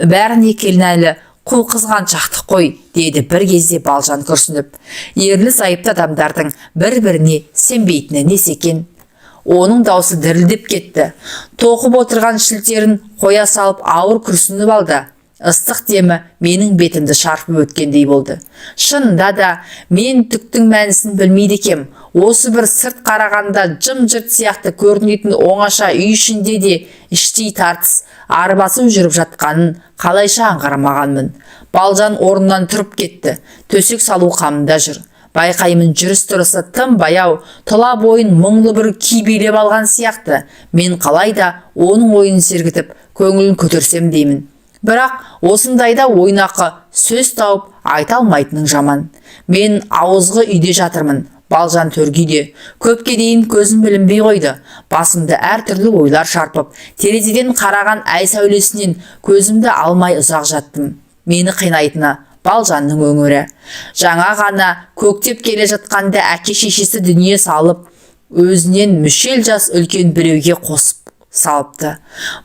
Бәріне келінәлі Қу қызғаншақтық қой, деді бір кезде Балжан күрсініп. Ерлі зайыпты адамдардың бір-біріне сенбейтіні несі екен? Оның даусы дірілдеп кетті. Тоқып отырған шілтерін қоя салып ауыр күрсініп алды. Ыстық демі менің бетімді шарпып өткендей болды. Шынында да мен түктің мәнісін білмейді екем. Осы бір сырт қарағанда жым-жырт сияқты көрінетін оңаша үй ішінде де іштей тартыс арбасып жүріп жатқанын қалайша аңғармағанмын. Балжан орнынан тұрып кетті. Төсек салу қамында жүр. Байқаймын жүріс-тұрысы тым баяу, тұла бойын мұңлы бір күй билеп алған сияқты. Мен қалайда оның ойын сергітіп, көңілін көтерсем деймін. Бірақ осындайда ойнақы сөз тауып айта алмайтының жаман. Мен ауызғы үйде жатырмын. Балжан төргүйде. Көпке дейін көзім білінбей қойды. Басымды әртүрлі ойлар шарпып, терезеден қараған ай сәулесінен көзімді алмай ұзақ жаттым. Мені қинайтыны Балжанның өңірі. Жаңа ғана көктеп келе жатқанда әке-шешесі дүние салып, өзінен мүшел жас үлкен біреуге қосып салыпты.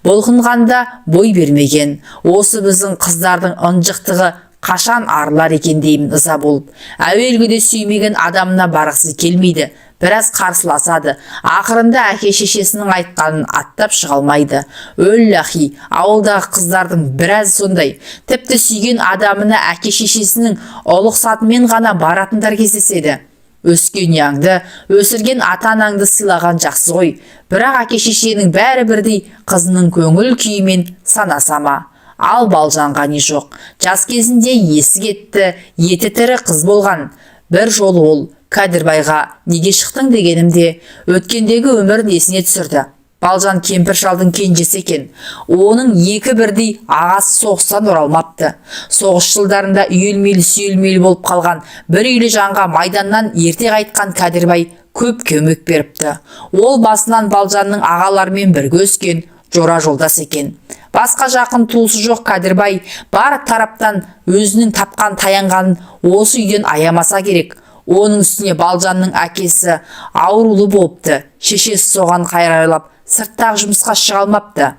Бұлқынғанда бой бермеген. Осы біздің қыздардың ынжықтығы қашан арылар екен деймін ыза болып. Әуелгіде сүймеген адамына барғысы келмейді. Біраз қарсыласады. Ақырында әке-шешесінің айтқанын аттап шыға алмайды. Өллахи, ауылдағы қыздардың біраз сондай. Тіпті сүйген адамына әке-шешесінің ұлықсатымен ғана баратындар кездеседі. Өскен ұяңды, өсірген ата-анаңды сыйлаған жақсы ғой. Бірақ әке-шешенің бәрі бірдей қызының көңіл күйімен санасама. Ал Балжанға не жоқ. Жас кезінде есі кетті, еті тірі қыз болған. Бір жолы ол Кәдірбайға неге шықтың дегенімде өткендегі өмірін есіне түсірді. Балжан кемпір шалдың кенжесі екен. Оның екі бірдей ағасы соғыстан оралмапты. Соғыс жылдарында үйелмелі-сүйелмелі болып қалған бір үйлі жанға майданнан ерте қайтқан Кәдірбай көп көмек беріпті. Ол басынан Балжанның ағаларымен бірге өскен, жора жолдас екен. Басқа жақын туысы жоқ Кәдірбай бар тараптан өзінің тапқан таянғанын осы үйден аямаса керек. Оның үстіне Балжанның әкесі аурулы болыпты. Шешесі соған қайрайлап сырттағы жұмысқа шыға алмапты.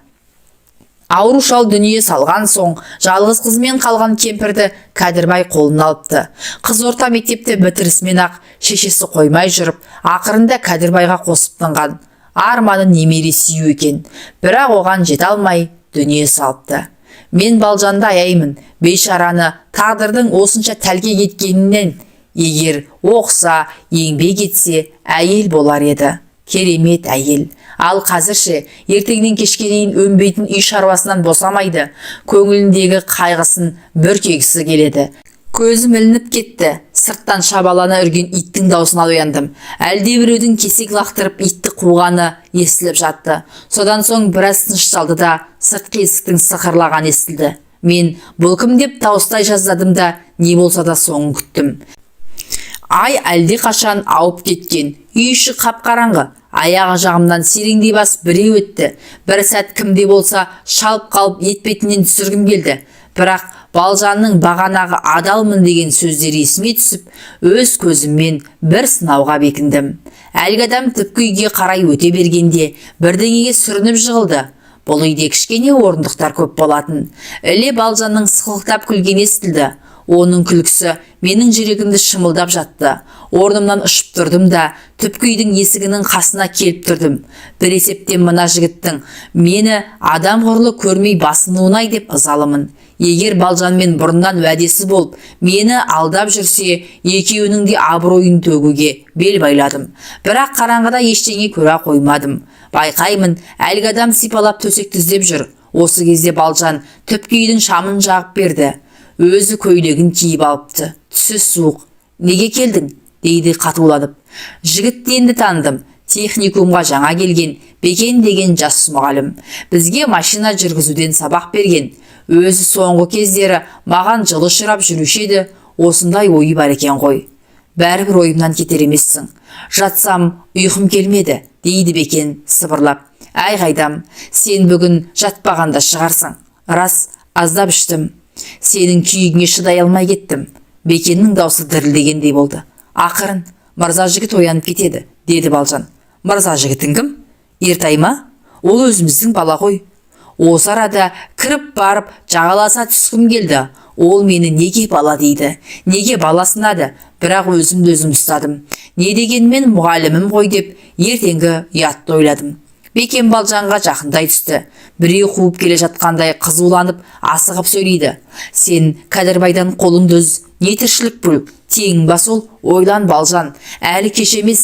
Ауру шал дүние салған соң жалғыз қызымен қалған кемпірді Кәдірбай қолына алыпты. Қыз орта мектепті бітірісімен-ақ шешесі қоймай жүріп, ақырында Кәдірбайға қосып тынған. Арманы немере сүю екен. Бірақ оған жете алмай дүние салыпты. Мен Балжанды аяймын. Бейшараны тағдырдың осынша тәлке кеткенінен. Егер оқса, еңбек етсе, әйел болар еді. Керемет әйел. Ал қазірше ертеңнен кешке дейін өнбейтін үй шаруасынан босамайды. Көңіліндегі қайғысын бүркегісі келеді. Көзім ілініп кетті. Сырттан шабалана үрген иттің даусына ояндым. Әлде біреудің кесек лақтырып итті қуғаны естіліп жатты. Содан соң біраз тынышталды да сыртқы есіктің сықырлаған естілді. Мен бұл кім деп дауыстай жаздадым да не болса да соңын күттім. Ай әлде қашан ауып кеткен. Үй іші қап-қараңғы. Аяғы жағымнан сереңдей бас біреу өтті. Бір сәт кімде болса шалып қалып етпетінен түсіргім келді. Бірақ Балжанның бағанағы адалмын деген сөздері есіме түсіп, өз көзіммен бір сынауға бекіндім. Әлгі адам түпкі үйге қарай өте бергенде бірдеңеге сүрініп жығылды. Бұл үйде кішкене орындықтар көп болатын. Іле Балжанның сықылықтап күлгені естілді. Оның күлкісі менің жүрегімді шымылдап жатты. Орнымнан ұшып тұрдым да түпкі үйдің есігінің қасына келіп тұрдым. Бір есептен мына жігіттің мені адам ғұрлы көрмей басынуын-ай деп ызалымын. Егер Балжанмен бұрыннан уәдесі болып, мені алдап жүрсе, екеуінің де абыройын төгуге бел байладым. Бірақ қараңғыда ештеңе көре қоймадым. Байқаймын, әлгі адам сипалап төсекті іздеп жүр. Осы кезде Балжан түпкі үйдің шамын жағып берді. Өзі көйлегін киіп алыпты. Түсі суық. Неге келдің? Дейді қатуланып. Жігітті енді таныдым. Техникумға жаңа келген Бекен деген жас мұғалім. Бізге машина жүргізуден сабақ берген. Өзі соңғы кездері маған жылы шырап жүруші еді. Осындай ойы бар екен ғой. Бәрібір ойымнан кетер емессің. Жатсам ұйқым келмеді, дейді Бекен сыбырлап. Әй қайдам, сен бүгін жатпағанда шығарсың. Рас, аздап іштім. Сенің күйігіңе шыдай алмай кеттім. Бекеннің даусы дірілдегендей болды. Ақырын, мырза жігіт оянып кетеді, деді Балжан. Мырза жігітің кім? Ертай ма? Ол өзіміздің бала ғой. Осы арада кіріп барып жағаласа түскім келді. Ол мені неге бала дейді, неге бала сынады, бірақ өзімді өзім ұстадым. Не дегенмен мұғалімім ғой деп ертеңгі ұятты ойладым. Бекен Балжанға жақындай түсті. Біреу қуып келе жатқандай қызуланып, асығып сөйлейді. Сен Кәдірбайдан қолыңды үз, не тіршілік бұл, теңің ба сол, ойлан Балжан, әлі кеш емес.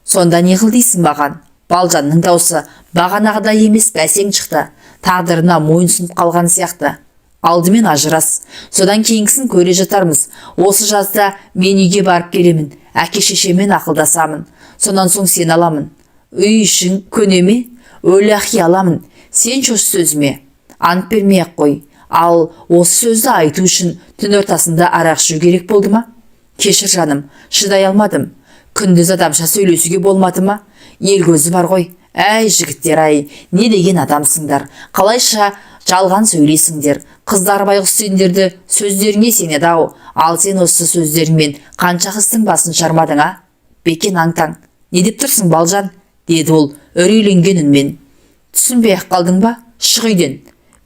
Сонда не қыл дейсің маған? Балжанның даусы бағанағыдай емес бәсең шықты. Тағдырына мойынсұнып қалған сияқты. Алдымен ажырас, содан кейінгісін көре жатармыз. Осы жазда мен үйге барып келемін, әке-шешемен ақылдасамын. Сонан соң сен аламын. Үй ішің көне ме? Өләхи аламын. Сен шош сөзіме ант бермей-ақ қой. Ал осы сөзді айту үшін түн ортасында арақ ішу керек болды ма? Кешір жаным, шыдай алмадым. Күндіз адамша сөйлесуге болмады ма? Ел көзі бар ғой. Әй жігіттер-ай, не деген адамсыңдар? Қалайша жалған сөйлейсіңдер? Қыздар байғұс сендерді сөздеріңе сенеді-ау. Ал сен осы сөздеріңмен қанша қыздың басын шармадың, а? Бекен аң-таң. Не деп тұрсың, Балжан? Деді ол үрейленген үнмен. Түсінбей-ақ қалдың ба? Шық үйден.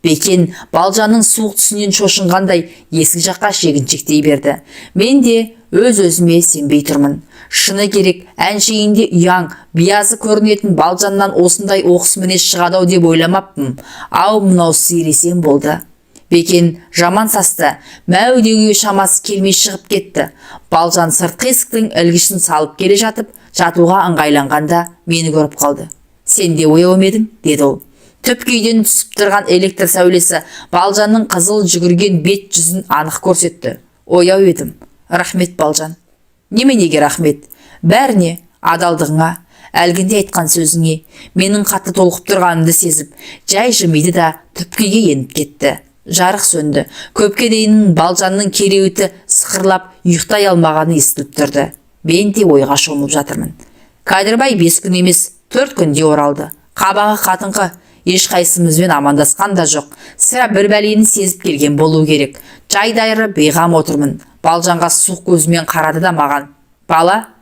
Бекен Балжанның суық түсінен шошынғандай есік жаққа шегіншектей берді. Мен де өз-өзіме сенбей тұрмын. Шыны керек, әншейінде ұяң, биязы көрінетін Балжаннан осындай оқыс мінез шығады-ау деп ойламаппын. Ау, мынау сыйресем болды. Бекен жаман састы, мәудеуге шамасы келмей шығып кетті. Балжан сыртқы есіктің ілгішін салып келе жатып, жатуға ыңғайланғанда мені көріп қалды. Сен де ояу ма едің? Деді ол. Түпкейден түсіп тұрған электр сәулесі Балжанның қызыл жүгірген бет жүзін анық көрсетті. Ояу едім. Рахмет, Балжан. Неменеге рахмет? Бәріне, адалдығыңа, әлгінде айтқан сөзіңе, менің қатты толқып тұрғанымды сезіп, жай жымиды да түпкейге еніп кетті. Жарық сөнді. Көпке дейін Балжанның кереуеті сықырлап ұйықтай алмағаны естіліп тұрды. Мен де ойға шомылып жатырмын. Кәдірбай 5 күн емес, 4 күнде оралды. Қабағы қатыңқы, ешқайсымызбен амандасқан да жоқ. Сірә бір бәлені сезіп келген болу керек. Жайдайыры бейғам отырмын. Балжанға суық көзімен қарады да маған. Бала,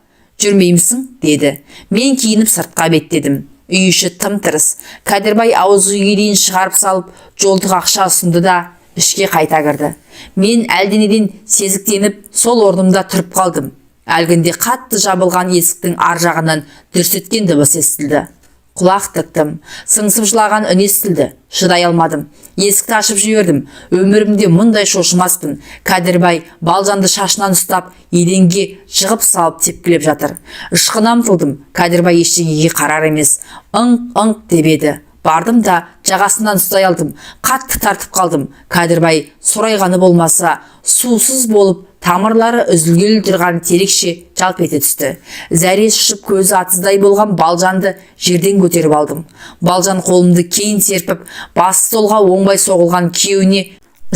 жүрмеймісің? Деді. Мен киініп сыртқа беттедім. Үй іші тым-тырыс. Кәдірбай ауыз үйге дейін шығарып салып, жолдық ақша ұсынды да ішке қайта кірді. Мен әлденеден сезіктеніп, сол орнымда тұрып қалдым. Әлгінде қатты жабылған есіктің ар жағынан дүрс еткен дыбыс естілді. Құлақ тіктім. Сыңсып жылаған үн естілді. Шыдай алмадым. Есікті ашып жібердім. Өмірімде мұндай шошымаспын. Кәдірбай Балжанды шашынан ұстап, еденге жығып салып тепкілеп жатыр. Ышқына ұмтылдым. Кәдірбай ештеңеге қарар емес. Ыңқ деп еді. Бардым да жағасынан ұстай алдым. Қатты тартып қалдым. Кәдірбай сорайғаны болмаса, сусыз болып, тамырлары үзілгелі тұрған терекше жалп ете түсті. Зәрес ұшып көзі атыздай болған Балжанды жерден көтеріп алдым. Балжан қолымды кейін серпіп, басы столға оңбай соғылған күйеуіне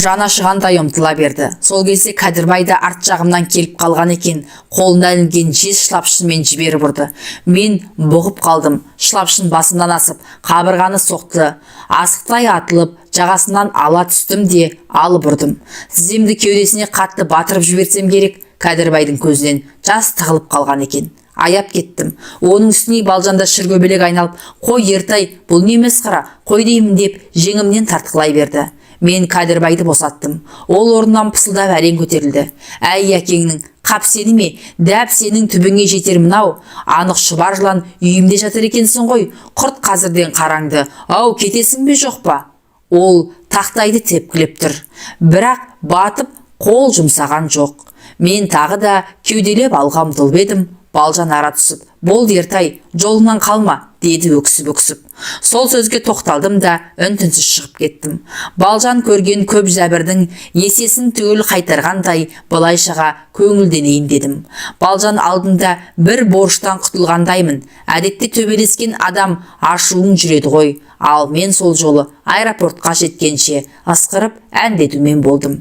жаны ашығандай ұмтыла берді. Сол кезде Кәдірбай да арт жағымнан келіп қалған екен. Қолында ілінген жез шылапшынмен жіберіп ұрды. Мен бұғып қалдым. Шылапшын басымнан асып, қабырғаны соқты. Асықтай атылып, жағасынан ала түстім де алып ұрдым. Тіземді кеудесіне қатты батырып жіберсем керек. Кәдірбайдың көзінен жас тығылып қалған екен. Аяп кеттім. Оның үстіне Балжанда шіргөбелек айналып, қой ертай, бұл не месқара, қой деймін деп жеңімнен тартқылай берді. Мен Кәдірбайды босаттым. Ол орнынан пысылдап әрең көтерілді. Әй әкеңнің, қап сені ме? Дәп сенің түбіңе жетермін ау. Анық шұбар жылан үйімде жатыр екенсің ғой. Құрт қазірден қараңды. Ау, кетесің бе жоқ па? Ол тақтайды тепкілеп тұр. Бірақ батып қол жұмсаған жоқ. Мен тағы да кеуделеп алға ұмтылып. Балжан ара түсіп, болды ертай, жолыңнан қалма, деді өксіп-өксіп. Сол сөзге тоқталдым да үн-түнсіз шығып кеттім. Балжан көрген көп жәбірдің есесін түгел қайтарғандай былайшаға көңілденейін дедім. Балжан алдында бір борыштан құтылғандаймын. Әдетте төбелескен адам ашуың жүреді ғой. Ал мен сол жолы аэропортқа жеткенше ысқырып әндетумен болдым.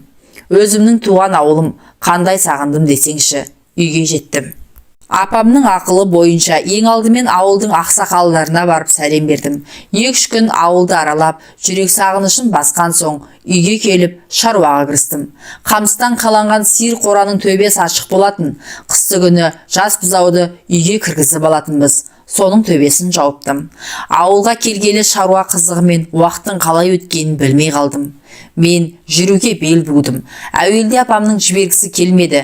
Өзімнің туған ауылым қандай сағындым десеңші. Үйге жеттім. Апамның ақылы бойынша ең алдымен ауылдың ақсақалдарына барып сәлем бердім. 2-3 күн ауылды аралап, жүрек сағынышын басқан соң үйге келіп шаруаға кірістім. Қамыстан қаланған сиыр қораның төбесі ашық болатын. Қысты күні жас бұзауды үйге кіргізіп алатынбыз. Соның төбесін жауыптым. Ауылға келгелі шаруа қызығымен уақыттың қалай өткенін білмей қалдым. Мен жүруге бел будым. Әуелде апамның жібергісі келмеді.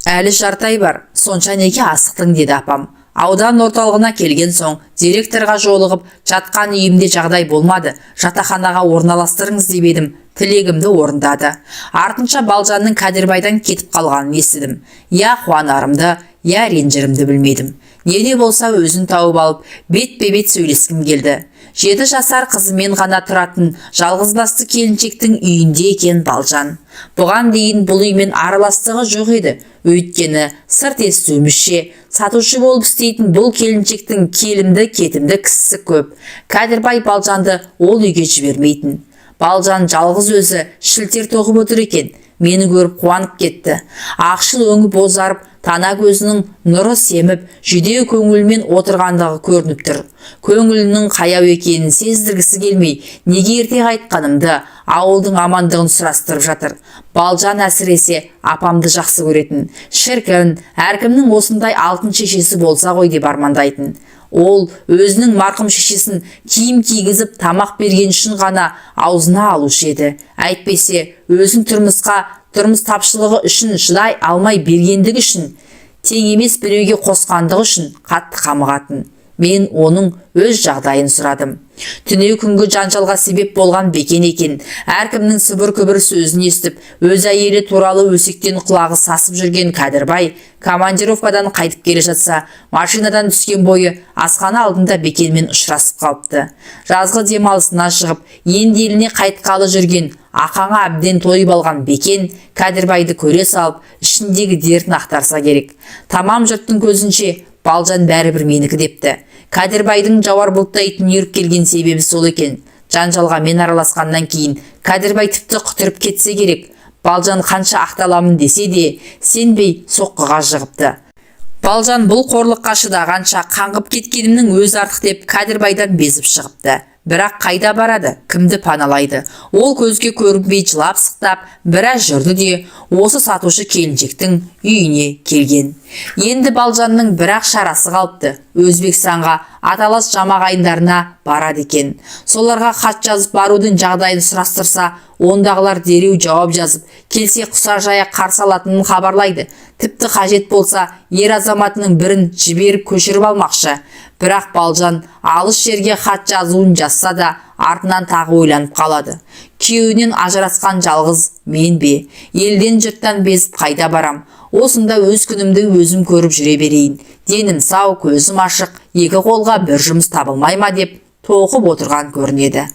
Әлі жартай бар, сонша неге асықтың, деді апам. Аудан орталығына келген соң директорға жолығып, жатқан үйімде жағдай болмады, жатақханаға орналастырыңыз деп едім. Тілегімді орындады. Артынша Балжанның Кәдірбайдан кетіп қалғанын естідім. Я қуанарымды, я ренжірімді білмедім. Неде болса өзін тауып алып, бет-бе-бет сөйлескім келді. 7 жасар қызымен ғана тұратын жалғызбасты келіншектің үйінде екен Балжан. Бұған дейін бұл үймен араластығы жоқ еді. Өйткені сырт естуімізше, сатушы болып істейтін бұл келіншектің келімді кетімді кісісі көп. Кәдірбай Балжанды ол үйге жібермейтін. Балжан жалғыз өзі шілтер тоғып отыр екен. Мені көріп қуанып кетті. Ақшыл өңі бозарып, тана көзінің нұры семіп, жүдеу көңілмен отырғандағы көрініп тұр. Көңілінің қаяу екенін сездіргісі келмей, неге ерте қайтқанымды, ауылдың амандығын сұрастырып жатыр. Балжан әсіресе апамды жақсы көретін. Шіркін, әркімнің осындай алтын шешесі болса ғой деп армандайтын. Ол өзінің марқұм шешесін киім кигізіп тамақ берген үшін ғана аузына алушы еді. Әйтпесе өзін тұрмыс тапшылығы үшін шыдай алмай бергендігі үшін, тең емес біреуге қосқандығы үшін қатты қамығатын. Мен оның өз жағдайын сұрадым. Түнеу күнгі жанжалға себеп болған Бекен екен. Әркімнің сыбыр-күбір сөзін естіп, өз әйелі туралы өсектен құлағы сасып жүрген Кәдірбай командировкадан қайтып келе жатса, машинадан түскен бойы асхана алдында Бекенмен ұшырасып қалыпты. Жазғы демалысына шығып, енді еліне қайтқалы жүрген ақаңа әбден тойып алған Бекен Кәдірбайды көре салып, ішіндегі дертін ақтарса керек. Тамам жұрттың көзінше Балжан бәрібір менікі депті. Кәдірбайдың жауар бұлттай түнеріп келген себебі сол екен. Жанжалға мен араласқаннан кейін Кәдірбай тіпті құтырып кетсе керек. Балжан қанша ақталамын десе де, сенбей соққыға жығыпты. Балжан бұл қорлыққа шыдағанша қаңғып кеткенімнің өз артық деп Кәдірбайдан безіп шығыпты. Бірақ қайда барады, кімді паналайды? Ол көзге көрінбей жылап сықтап, біраз жүрді де, осы сатушы келіншектің үйіне келген. Енді Балжанның бірақ шарасы қалыпты. Өзбекстанға аталас жамағайындарына барады екен. Соларға хат жазып барудың жағдайын сұрастырса, ондағылар дереу жауап жазып, келсе құсар жая қарсы алатынын хабарлайды. Тіпті қажет болса, ер азаматының бірін жіберіп көшіріп алмақшы. Бірақ Балжан алыс жерге хат жазуын жазса да, артынан тағы ойланып қалады. Күйеуінен ажырасқан жалғыз мен бе? Елден жұрттан безіп қайда барам? Осында өз күнімді өзім көріп жүре берейін. Денім сау, көзім ашық, екі қолға бір жұмыс табылмай ма деп тоқып отырған көрінеді.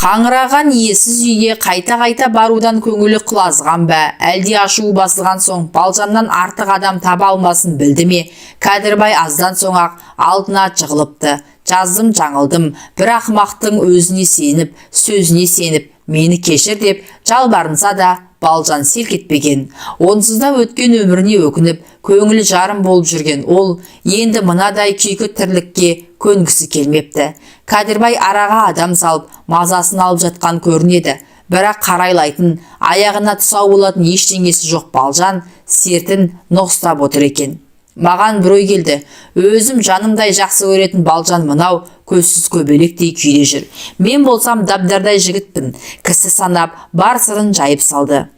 Қаңыраған иесіз үйге қайта-қайта барудан көңілі құлазған ба, әлде ашуы басылған соң Балжаннан артық адам таба алмасын білді ме? Кәдірбай аздан соң ақ алдына жығылыпты. Жаздым, жаңылдым, бір ақымақтың өзіне сеніп, сөзіне сеніп, мені кешір деп жалбарынса да, Балжан селк етпеген. Онсызда өткен өміріне өкініп, көңілі жарым болып жүрген ол, енді мынадай күйкі тірлікке көнгісі келмепті. Кәдірбай араға адам салып, мазасын алып жатқан көрінеді. Бірақ қарайлайтын, аяғына тұсау болатын ештеңесі жоқ Балжан сертін нұқыстап отыр екен. Маған бір ой келді. Өзім жанымдай жақсы көретін Балжан мынау көзсіз көбелектей күйде жүр. Мен болсам дабдардай жігітпін. Кісі санап, бар сырын жайып салды.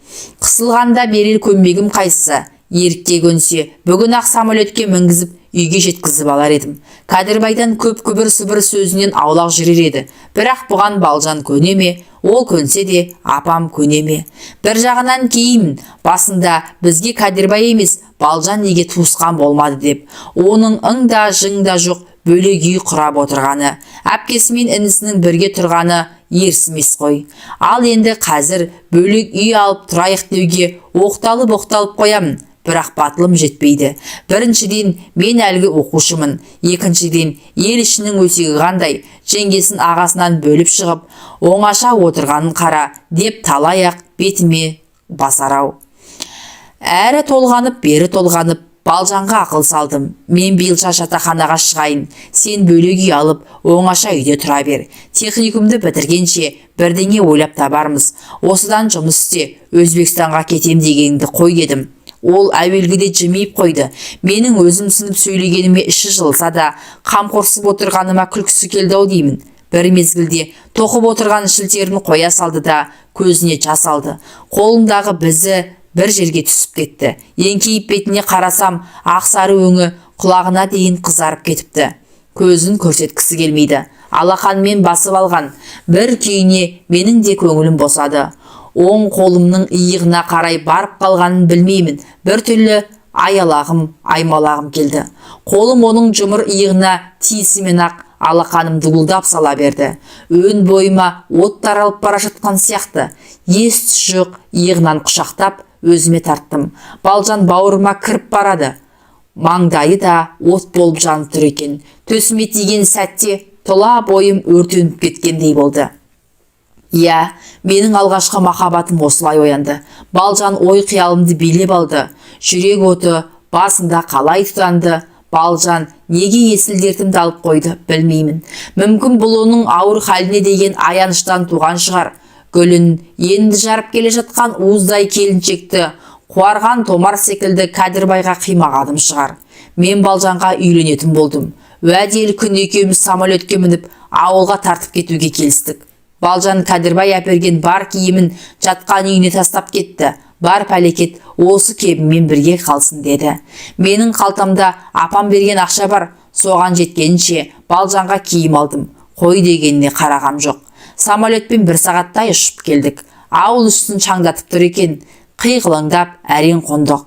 Қысылғанда берер көмегім қайсысы? Ерікке көнсе, бүгін ақ самолетке мінгізіп, үйге жеткізіп алар едім. Кәдірбайдан көп күбір-сыбыр сөзінен аулақ жүрер еді. Бірақ бұған Балжан көне ме? Ол көнсе де апам көне ме? Бір жағынан кейін басында бізге Кәдірбай емес, Балжан неге туысқан болмады деп. Оның ыңда жыңда жоқ бөлек үй құрап отырғаны, әпкесі мен інісінің бірге тұрғаны ерсімес қой. Ал енді қазір бөлек үй алып тұрайық деуге оқталып қоямын. Бірақ батылым жетпейді. Біріншіден, мен әлгі оқушымын. Екіншіден, ел ішінің өсегі қандай, жеңгесін ағасынан бөліп шығып, оңаша отырғанын қара деп талай ақ бетіме басарау. Әрі толғанып, бері толғанып, Балжанға ақыл салдым. Мен биылша жатақханаға шығайын. Сен бөлек үй алып, оңаша үйде тұра бер. Техникумды бітіргенше бірдеңе ойлап табармыз. Осыдан жұмыс істе, Өзбекстанға кетем дегеніңді қой дедім. Ол әуелгіде жымиып қойды. Менің өзім сынып сөйлегеніме іші жылса да, қамқорсып отырғаныма күлкісі келді-ау деймін. Бір мезгілде тоқып отырған шілтерін қоя салды да, көзіне жас алды. Қолындағы бізі бір жерге түсіп кетті. Еңкейіп бетіне қарасам, ақсары өңі құлағына дейін қызарып кетіпті. Көзін көрсеткісі келмейді. Алақанмен басып алған. Бір күйіне менің де көңілім босады. Оң қолымның иығына қарай барып қалғанын білмеймін. Бір түрлі аймалағым келді. Қолым оның жұмыр иығына тиісімен-ақ алақаным дуылдап сала берді. Өн бойыма от таралып бара жатқан сияқты. Ес жоқ, иығынан құшақтап өзіме тарттым. Балжан бауырыма кіріп барады. Маңдайы да от болып жанып тұр екен. Төсіме тиген сәтте тұла бойым өртеніп кеткендей болды. Иә, менің алғашқы махаббатым осылай оянды. Балжан ой қиялымды билеп алды. Жүрек оты басында қалай тұтанды. Балжан неге есіл дертімді алып қойды, білмеймін. Мүмкін бұл оның ауыр халіне деген аяныштан туған шығар. Гүлін енді жарып келе жатқан уыздай келіншекті қуарған томар секілді Кәдірбайға қимағадым шығар. Мен Балжанға үйленетін болдым. Уәделі күн екеуміз самолетке мініп, ауылға тартып кетуге келістік. Балжан Кәдірбай әперген бар киімін жатқан үйіне тастап кетті. Бар пәлекет осы кебіммен бірге қалсын деді. Менің қалтамда апам берген ақша бар. Соған жеткенше Балжанға киім алдым. Қой дегеніне қарағам жоқ. Самолетпен 1 сағаттай ұшып келдік. Ауыл үстін шаңдатып тұр екен. Қиғылыңдап әрең қондық.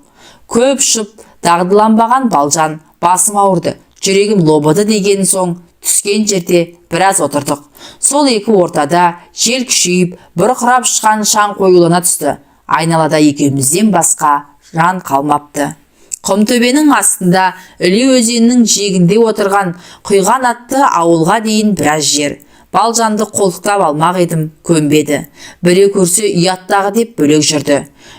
Көп ұшып дағдыланбаған Балжан басым ауырды. Жүрегім лобыды деген соң түскен жерде біраз отырдық. Сол екі ортада жел күшейіп, бұрқырап ұшқан шаң қоюлана түсті. Айналада екеумізден басқа жан қалмапты. Құмтөбенің астында Іле өзенінің жиегінде отырған Құйған атты ауылға дейін біраз жер. Балжанды қолтықтап алмақ едім, көнбеді. Біреу көрсе ұяттағы деп бөлек жүрді.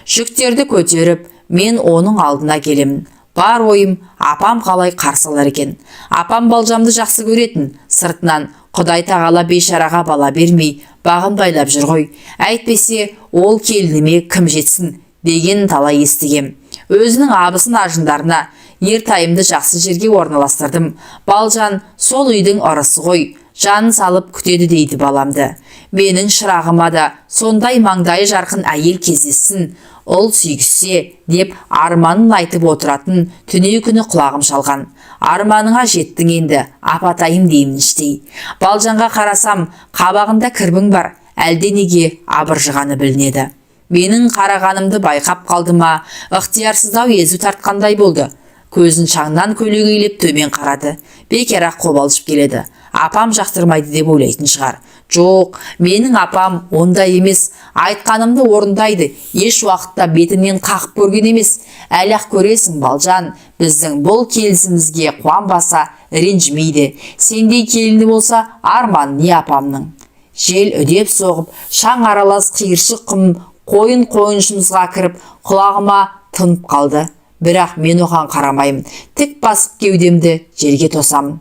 Жүктерді көтеріп, мен оның алдына келемін. Бар ойым, апам қалай қарсы алар екен. Апам Балжанды жақсы көретін. Сыртынан Құдай тағала бейшараға бала бермей, бағын байлап жүр ғой. Әйтпесе, ол келініме кім жетсін деген талай естігем. Өзінің абысын ажындарына ертайымды жақсы жерге орналастырдым. Балжан сол үйдің ырысы ғой. Жанын салып күтеді дейді баламды. Менің шырағыма да сондай маңдайы жарқын әйел кездессін, ұл сүйгізсе деп арманын айтып отыратын түне күні құлағым шалған. Арманыңа жеттің енді, апатайым деймін іштей. Балжанға қарасам, қабағында кірбің бар, әлде неге абыржығаны білінеді. Менің қарағанымды байқап қалды ма, ықтиярсыздау езу тартқандай болды. Көзін шаңнан көлегейлеп төмен қарады. Бекерақ қобалжып келеді. Апам жақтырмайды деп ойлайтын шығар. Жоқ, менің апам ондай емес. Айтқанымды орындайды. Еш уақытта бетімнен қақып көрген емес. Әлі-ақ көресің, Балжан, біздің бұл келісімізге қуанбаса ренжімейді. Сендей келіні болса, арман не апамның. Жел үдеп соғып, шаң аралас қиыршық құм қойын-қойыншымызға кіріп, құлағыма тынып қалды. Бірақ мен оған қарамаймын. Тік басып кеудемді жерге тосамын.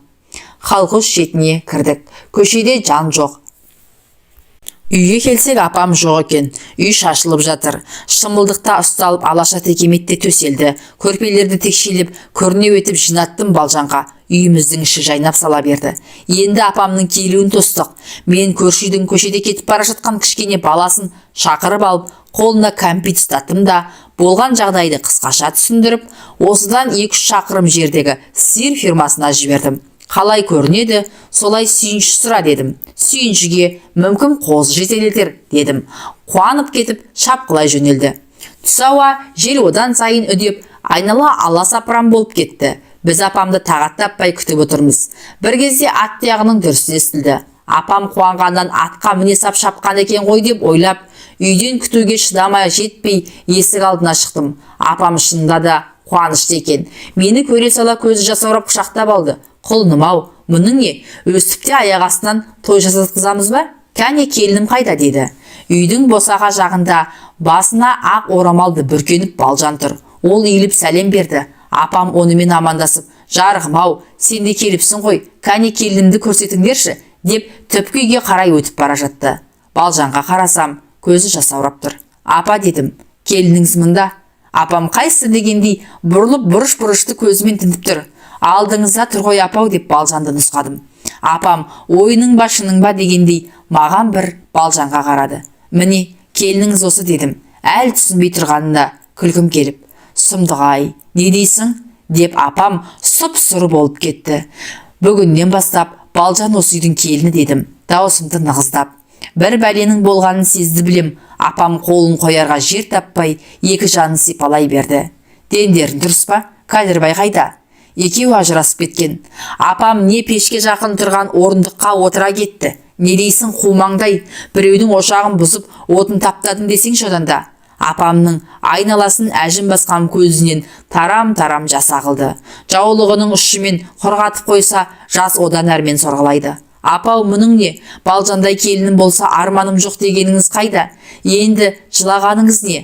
Қалқұш шетіне кірдік. Көшеде жан жоқ. Үйге келсек, апам жоқ екен. Үй шашылып жатыр. Шымылдықта ұсталып, алаша текеметте төселді. Көрпелерді текшелеп, көрнеу етіп жинаттым Балжанға. Үйіміздің іші жайнап сала берді. Енді апамның келуін тостық. Мен көрші-үйдің көшеде кетіп бара жатқан кішкене баласын шақырып алып, қолына кәмпит ұстаттым да, болған жағдайды қысқаша түсіндіріп, осыдан 2-3 шақырым жердегі сиыр фирмасына жібердім. Қалай көрінеді, солай сүйінші сұра дедім. Сүйіншіге мүмкін қозы жетелетер дедім. Қуанып кетіп, шапқылай жөнелді. Түс ауа жел одан сайын үдеп, айнала аласапыран болып кетті. Біз апамды тағат таппай күтіп отырмыз. Бір кезде ат тұяғының дүрсі естілді. Апам қуанғаннан атқа міне сап шапқан екен ғой деп ойлап, үйден күтуге шыдамай жетпей есік алдына шықтым. Апам шынында да қуанышты екен. Мені көре сала көзі жасаурап құшақтап алды. Құлыным-ау, мұның не? Өстіпте аяқ астынан той жасатқызамыз ба? Кәне келінім қайда деді. Үйдің босаға жағында басына ақ орамалды бүркеніп Балжан тұр. Ол иіліп сәлем берді. Апам онымен амандасып, жарығым-ау, сен де келіпсің ғой, кәне келінімді көрсетіңдерші, деп түпкі үйге қарай өтіп бара жатты. Балжанға қарасам, көзі жасаурап тұр. Апа дедім, келініңіз мұнда. Апам қайсы дегендей бұрылып бұрыш-бұрышты көзімен тінтіп тұр. Алдыңызда тұр ғой апау деп Балжанды нұсқадым. Апам ойының ба шының ба дегендей маған бір Балжанға қарады. Міне, келініңіз осы дедім. Әл түсінбей тұрғанында күлкім келіп, сұмдық-ай, не дейсің? Деп апам сұп-сұры болып кетті. Бүгіннен бастап Балжан осы үйдің келіні дедім, даусымды нығыздап. Бір бәленің болғанын сезді білем. Апам қолын қоярға жер таппай, екі жанын сипалай берді. Дендерің дұрыс па? Кәдірбай қайда? Екеуі ажырасып кеткен. Апам не пешке жақын тұрған орындыққа отыра кетті. Не дейсің қумаңдай, біреудің ошағын бұзып, отын таптадым десеңші одан да. Апамның айналасын әжім басқан көзінен тарам-тарам жас ағылды. Жаулығының ұшымен құрғатып қойса, жас одан әрмен сорғалайды. Апау, мұның не? Балжандай келінім болса арманым жоқ дегеніңіз қайда? Енді жылағаныңыз не?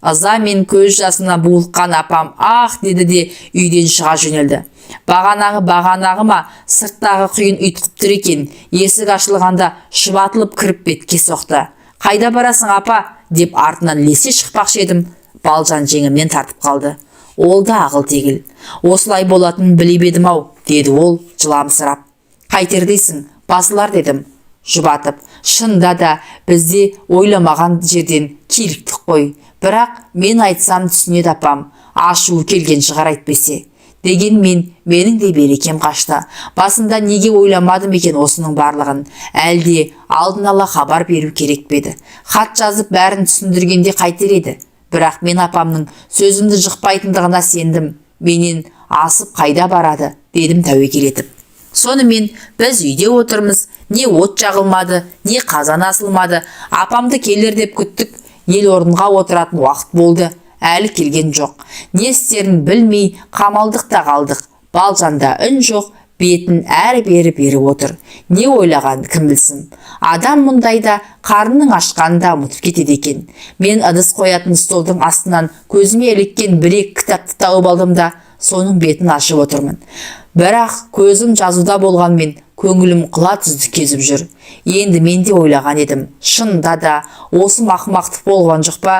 Ыза мен көз жасына буылған апам ах деді де үйден шыға жөнелді. Бағанағы ма, сырттағы құйын ұйтқып тұр екен. Есік ашылғанда шұбатылып кіріп бетке соқты. Қайда барасың апа? Деп артынан лесе шықпақшы едім. Балжан жеңімнен тартып қалды. Ол да ағыл-тегіл. Осылай болатынын біліп едім-ау, деді ол жыламсырап. Қайтер дейсің? Басылар дедім, жұбатып. Шында да бізде ойламаған жерден келіктік қой. Бірақ мен айтсам түсінеді апам. Ашуы келген шығар әйтпесе. Дегенмен менің де берекем қашты. Басында неге ойламадым екен осының барлығын? Әлде алдын ала хабар беру керек педі? Хат жазып бәрін түсіндіргенде қайтер еді? Бірақ мен апамның сөзімді жықпайтындығына сендім. Менен асып қайда барады, дедім тәуекел етіп. Сонымен біз үйде отырмыз, не от жағылмады, не қазан асылмады. Апамды келер деп күттік. Ел орынға отыратын уақыт болды. Әлі келген жоқ. Не істерін білмей қамалдық та қалдық. Балжанда үн жоқ, бетін әрі-бері отыр. Не ойлаған кім білсін. Адам мұндайда қарнының ашқанында ұмытып кетеді екен. Мен ыдыс қоятын столдың астынан көзіме іліккен бір-екі кітапты тауып алдым да соның бетін ашып отырмын. Бірақ көзім жазуда болғанмен көңілім қыла тұзды кезіп жүр. Енді мен де ойлаған едім. Шында да осы мақымақтық болған жоқ па?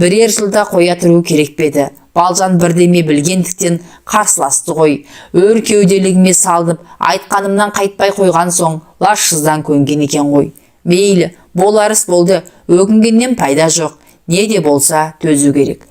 Бірер жылда қоя тұру керек педі. Балжан бірдеме білгендіктен қарсыласты ғой. Өр кеуделігіме салынып, айтқанымнан қайтпай қойған соң лажсыздан көнген екен ғой. Мейлі, боларыс болды, өкінгеннен пайда жоқ. Не де болса төзу керек.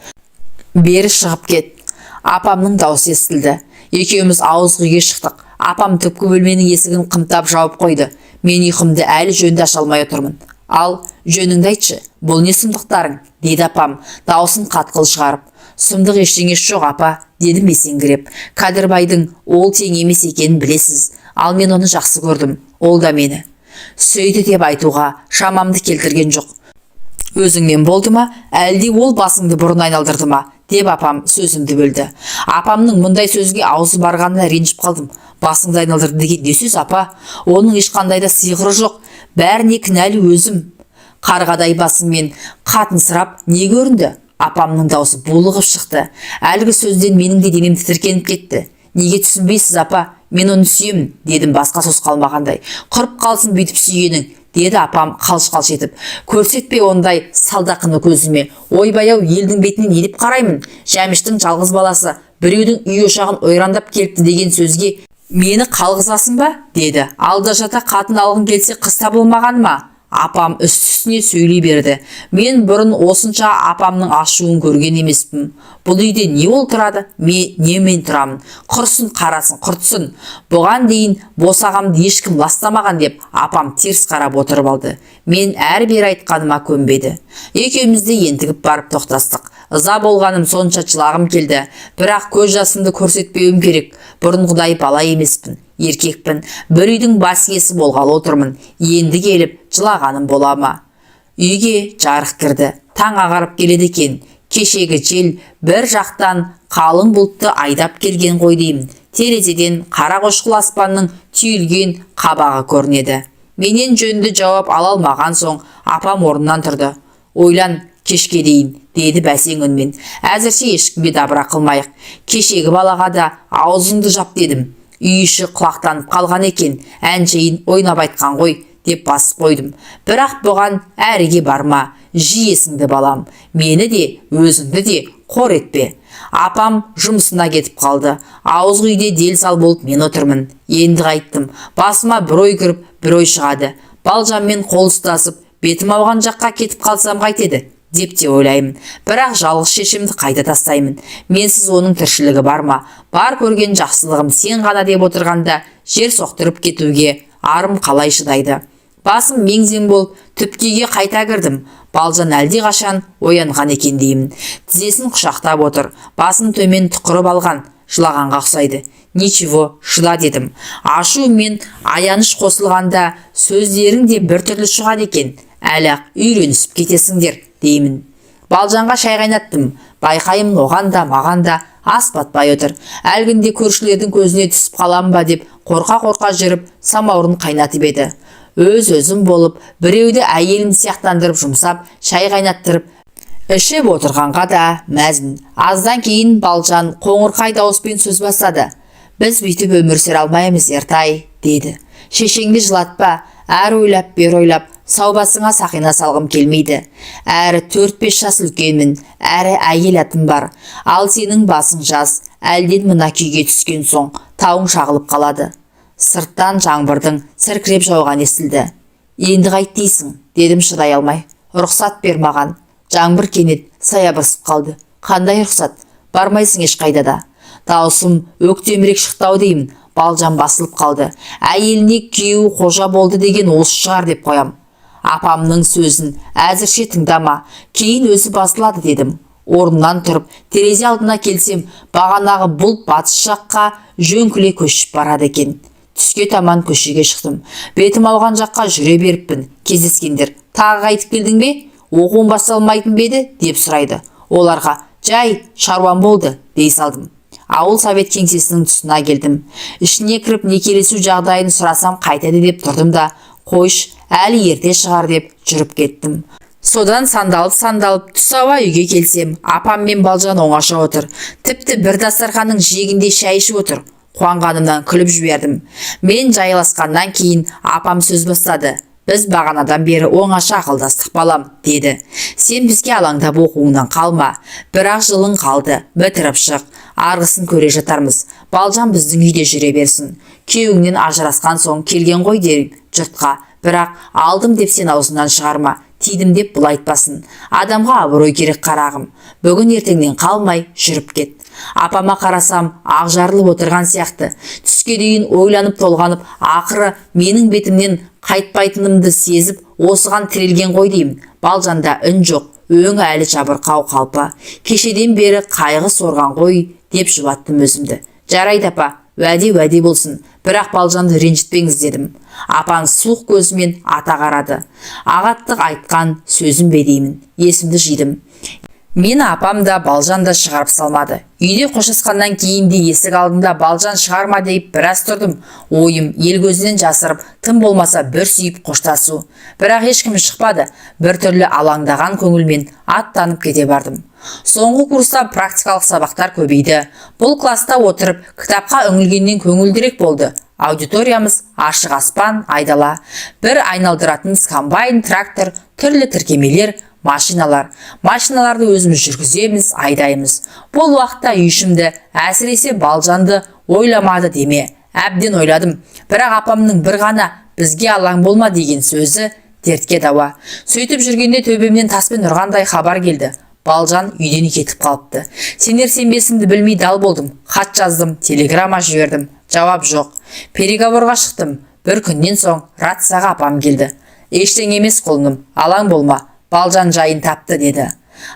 Бері шығып кет. Апамның даусы естілді. Екеуміз ауыз үйге шықтық. Апам түпкі бөлменің есігін қымтап жауып қойды. Мен ұйқымды әлі жөнді аша алмай отырмын. Ал, жөніңді айтшы, бұл не сұмдықтарың? Деді апам, даусын қатқыл шығарып. Сұмдық ештеңе жоқ апа, дедім есеңгіреп. Кәдірбайдың ол тең емес екенін білесіз. Ал мен оны жақсы көрдім, ол да мені. Сөйді деп айтуға шамамды келтірген жоқ. Өзіңмен болды ма, әлде ол басыңды бұрын айналдырды ма? Деп апам сөзімді бөлді. Апамның мұндай сөзге аузы барғанына ренжіп қалдым. Басыңды айналдырды деген не сөз апа? Оның ешқандай да сиғыры жоқ. Бәріне кінәлі өзім. Қарғадай басыңмен қатынсырап не көрінді? Апамның даусы булығып шықты. Әлгі сөзден менің де денем тітіркеніп кетті. Неге түсінбейсіз апа? Мен оны сүйемін, дедім басқа сөз қалмағандай. Құрып қалсын бүйтіп сүйгенің, деді апам қалш-қалш етіп. Көрсетпе ондай салдақыны көзіме. Ойбай-ау, елдің бетінен не деп қараймын? Жәміштің жалғыз баласы біреудің үй ошағын ойрандап келіпті деген сөзге мені қалғызасың ба? Деді. Алда жата қатын алғың келсе қыста болмаған ма? Апам үсті-үстіне сөйлей берді. Мен бұрын осынша апамның ашуын көрген емеспін. Бұл үйде не ол тұрады? Немен тұрамын? Құрсын қарасын, құртсын. Бұған дейін босағамды ешкім ластамаған деп апам теріс қарап отырып алды. Мен әрбір айтқаныма көнбеді. Екеумізде ентігіп барып тоқтастық. Ыза болғаным сонша жылағым келді. Бірақ көз жасымды көрсетпеуім керек. Бұрынғыдай бала емеспін. Еркекпін, бір үйдің бас иесі болғалы отырмын. Енді келіп жылағаным бола ма? Үйге жарық кірді. Таң ағарып келеді екен. Кешегі жел бір жақтан қалың бұлтты айдап келген ғой деймін. Терезеден қара қошқыл аспанның түйілген қабағы көрінеді. Менен жөнді жауап ала алмаған соң апам орнынан тұрды. Ойлан, кешке дейін, деді бәсең үнмен. Әзірше ешкімге дабыра қылмайық. Кешегі балаға да аузыңды жап дедім. Үй іші құлақтанып қалған екен, әншейін ойнап айтқан ғой деп басып қойдым. Бірақ бұған әріге барма, жиесіңді балам, мені де өзіңді де қор етпе. Апам жұмысына кетіп қалды. Ауызғы үйде дел сал болып мен отырмын. Енді қайттым. Басыма бір ой кіріп, бір ой шығады. Балжанмен қол ұстасып, бетім ауған жаққа кетіп қалсам қайтеді деп те ойлаймын. Бірақ жалғыз шешемді қайда тастаймын. Менсіз оның тіршілігі бар ма? Бар көрген жақсылығым сен ғана деп отырғанда жер соқтырып кетуге арым қалай шыдайды. Басым меңзең болып түпкеге қайта кірдім. Балжан әлде қашан оянған екен деймін. Тізесін құшақтап отыр. Басын төмен тұқырып алған, жылағанға ұқсайды. Ничего, шыда дедім. Ашу мен аяныш қосылғанда сөздерің де бір түрлі шығады екен. Әлі-ақ үйренісіп кетесіңдер деймін. Балжанға шай қайнаттым. Байқайым оған да маған да ас батпай отыр. Әлгінде көршілердің көзіне түсіп қалам ба деп қорқа-қорқа жүріп самаурын қайнатып еді. Өз-өзім болып, біреуді әйелім сияқтандырып жұмсап, шай қайнаттырып, ішіп отырғанға да мәзін. Аздан кейін Балжан қоңырқай дауыспен сөз бастады. Біз бүйтіп өмір сүре алмаймыз, Ертай, деді. Шешеңді жылатпа, әрі ойлап, бері ойлап, саубасыңа сақина салғым келмейді. Әрі 4-5 жас үлкенмін, әрі әйел атым бар. Ал сенің басың жас, әлден мына күйге түскен соң тауың шағылып қалады. Сырттан жаңбырдың сіркіреп жауған естілді. Енді қайт дейсің, дедім шыдай алмай. Рұқсат бер маған. Жаңбыр кенет сая басып қалды. Қандай рұқсат? Бармайсың ешқайда да. Даусым өктемірек шықтау деймін. Балжан басылып қалды. Әйеліне күйеуі қожа болды деген осы шығар деп қоям. Апамның сөзін әзірше тыңдама, кейін өзі басылады дедім. Орнынан тұрып, терезе алдына келсем, бағанағы бұл батыс жаққа жөңкіле көшіп барады екен. Түске таман көшеге шықтым. Бетім ауған жаққа жүре беріппін. Кездескендер, тағы қайтып келдің бе? Оқуын басталмайтын беді деп сұрайды. Оларға, жай, шаруам болды, дей салдым. Ауыл совет кеңсесінің тұсына келдім. Ішіне кіріп некелесу жағдайын сұрасам қайтады деп тұрдым да, қойш, әлі ерте шығар деп жүріп кеттім. Содан сандалып түс ауа үйге келсем, апам мен Балжан оңаша отыр. Тіпті бір дастарханның жиегінде шай ішіп отыр. Қуанғанымнан күліп жібердім. Мен жайласқаннан кейін апам сөз бастады. Біз бағанадан бері оңаша ақылдастық балам, деді. Сен бізге алаңдап оқуыңнан қалма. Бірақ жылың қалды, бітіріп шық. Арғысын көре жатармыз. Балжан біздің үйде жүре берсін. Күйеуіңнен ажырасқан соң келген ғой дер жұртқа. Бірақ алдым деп сен аузынан шығарма. Тидім деп бұл айтпасын. Адамға абырой керек қарағым. Бүгін ертеңнен қалмай жүріп кет. Апама қарасам, ақ жарылып отырған сияқты. Түске дейін ойланып толғанып, ақыры менің бетімнен қайтпайтынымды сезіп, осыған тірелген ғой деймін. Балжанда үн жоқ, өңі әлі жабырқау қалпы. Кешеден бері қайғы сорған ғой деп жұбаттым өзімді. Жарайды апа, уәде болсын, бірақ Балжанды ренжітпеңіз дедім. Апам суық көзімен ата қарады. Ағаттық айтқан сөзім бе деймін. Есімді жидым. Мені апам да Балжан да шығарып салмады. Үйде қоштасқаннан кейін де есік алдында Балжан шығарма deyip біраз тұрдым. Ойым ел көзінен жасырып, тым болмаса бір сүйіп қоштасу. Бірақ ешкім шықпады. Бір түрлі алаңдаған көңілмен аттанып кете бардым. Соңғы курста практикалық сабақтар көбейді. Бұл класста отырып, кітапқа үңілгеннен көңілдірек болды. Аудиториямыз ашық аспан, айдала. Бір айналдыратын комбайн, трактор, түрлі тіркемелер, машиналарды өзіміз жүргіземіз, айдаймыз. Бұл уақытта үйшімді, әсіресе Балжанды ойламады деме. Әбден ойладым. Бірақ апамның бір ғана бізге алаң болма деген сөзі дертке дауа. Сөйтіп жүргенде төбемнен таспен ұрғандай хабар келді. Балжан үйден кетіп қалыпты. Сенер сенбесімді білмей дал болдым. Хат жаздым, телеграмма жібердім. Жауап жоқ. Переговорға шықтым. Бір күннен соң рацияға апам келді. Ештеңе емес құлыным, алаң болма. Балжан жайын тапты деді.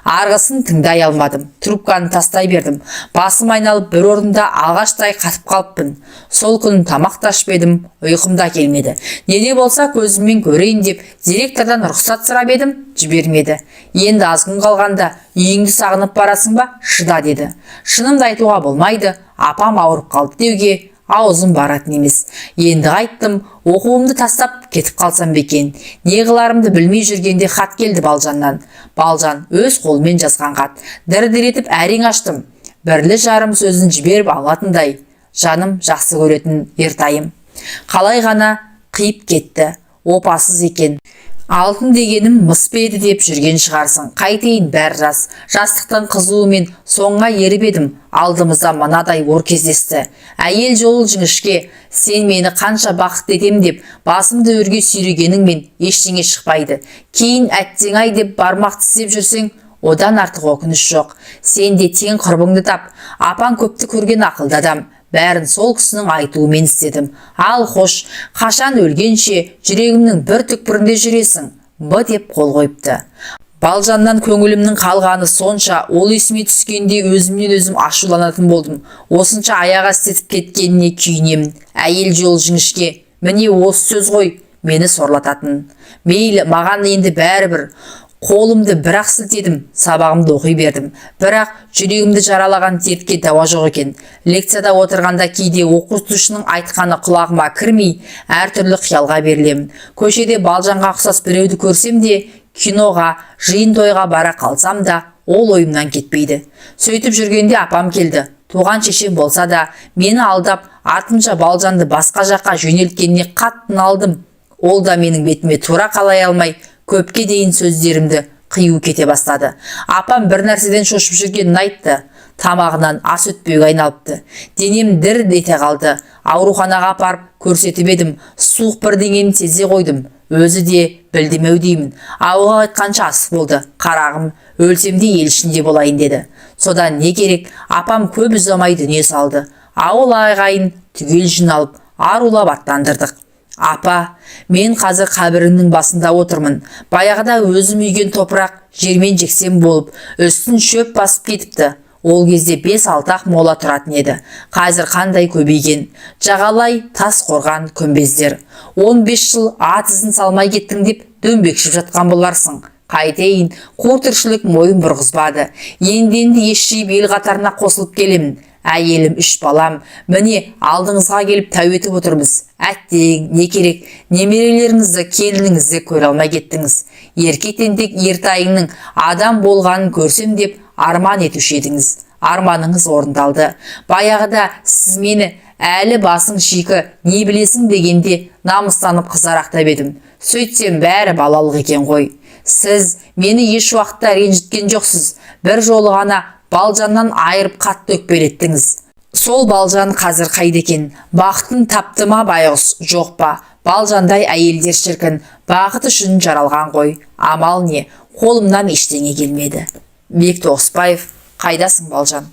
Арғысын тыңдай алмадым. Трубканы тастай бердім. Басым айналып бір орында алғаштай қатып қалыппын. Сол күн тамақ та ішпедім, ұйқым да келмеді. Неде болса көзіммен көрейін деп директордан рұқсат сұрап едім, жібермеді. Енді аз күн қалғанда үйіңді сағынып барасың ба? Шыда деді. Шынымды айтуға болмайды, апам ауырып қалды деуге аузым баратын емес. Енді қайттым, оқуымды тастап кетіп қалсам бекен. Не қыларымды білмей жүргенде хат келді Балжаннан. Балжан өз қолымен жазған хат. Дір-дір етіп әрең аштым. Бірлі жарым сөзін жіберіп алатындай. Жаным жақсы көретін ертайым. Қалай ғана қиып кетті. Опасыз екен. Алтын дегенім мыс па еді деп жүрген шығарсың. Қайтейін, бәрі жас. Жастықтың қызуымен соңға еріп едім. Алдымызда мынадай ор кездесті. Әйел жолы жіңішке, сен мені қанша бақытты етем деп басымды өрге сүйрегеніңмен ештеңе шықпайды. Кейін әттең-ай деп бармақ тістеп жүрсең, одан артық өкініш жоқ. Сен де тең құрбыңды тап. Апаң көпті көрген ақылды адам. Бәрін сол кісінің айтуымен істедім. Ал хош, қашан өлгенше жүрегімнің бір түкпірінде жүресің, б деп қол қойыпты. Балжаннан көңілімнің қалғаны сонша, ол есіме түскенде өзімнен өзім ашуланатын болдым. Осынша аяға істетіп кеткеніне күйінемін. Әйел жол жіңішке, міне осы сөз ғой мені сорлататын. Мейлі, маған енді бәрібір. Қолымды бірақ сілтедім, сабағымды оқи бердім. Бірақ жүрегімді жаралаған дертке дауа жоқ екен. Лекцияда отырғанда кейде оқытушының айтқаны құлағыма кірмей, әртүрлі қиялға берілемін. Көшеде Балжанға ұқсас біреуді көрсем де, киноға, жиын тойға бара қалсам да, ол ойымнан кетпейді. Сөйтіп жүргенде апам келді. Туған шешем болса да, мені алдап, артынша Балжанды басқа жаққа жөнелткеніне қатты налдым. Ол да менің бетіме тура қалай алмай, көпке дейін сөздерімді қию кете бастады. Апам бір нәрседен шошып жүргенін айтты. Тамағынан ас өтпеуге айналыпты. Денем дір ете қалды. Ауруханаға апарып көрсетіп едім. Суық бірдеңені сезе қойдым. Өзі де білдемеу деймін. Ауылға қайтқанша асық болды. Қарағым, өлсем де ел ішінде болайын деді. Содан не керек? Апам көп ұзамай дүние салды. Ауыл ағайын түгел жиналып, арулап аттандырдық. Апа, мен қазір қабіріңнің басында отырмын. Баяғыда өзім үйген топырақ жермен жексен болып, үстін шөп басып кетіпті. Ол кезде 5-6 мола тұратын еді. Қазір қандай көбейген. Жағалай тас қорған күмбездер. 15 жыл ат ізін салмай кеттің деп дөңбекшіп жатқан боларсың. Қайтейін, қу тіршілік мойын бұрғызбады. Енді ес жиып ел қатарына қосылып келемін. Әйелім 3 балам, міне алдыңызға келіп тәу етіп отырмыз. Әттең, не керек, немерелеріңізді, келініңізді көре алмай кеттіңіз. Еркетендек ертайыңның адам болғанын көрсем деп арман етуші едіңіз. Арманыңыз орындалды. Баяғыда сіз мені әлі басың шикі, не білесің дегенде намыстанып қызарақтап едім. Сөйтсем бәрі балалық екен ғой. Сіз мені еш уақытта ренжіткен жоқсыз. Бір жолы ғана Балжаннан айырып қатты өкпелеттіңіз. Сол Балжан қазір қайда екен? Бақытын тапты ма байғұс, жоқ па? Балжандай әйелдер шіркін, бақыт үшін жаралған ғой. Амал не? Қолымнан ештеңе келмеді. Бек Тоғысбаев, қайдасың Балжан?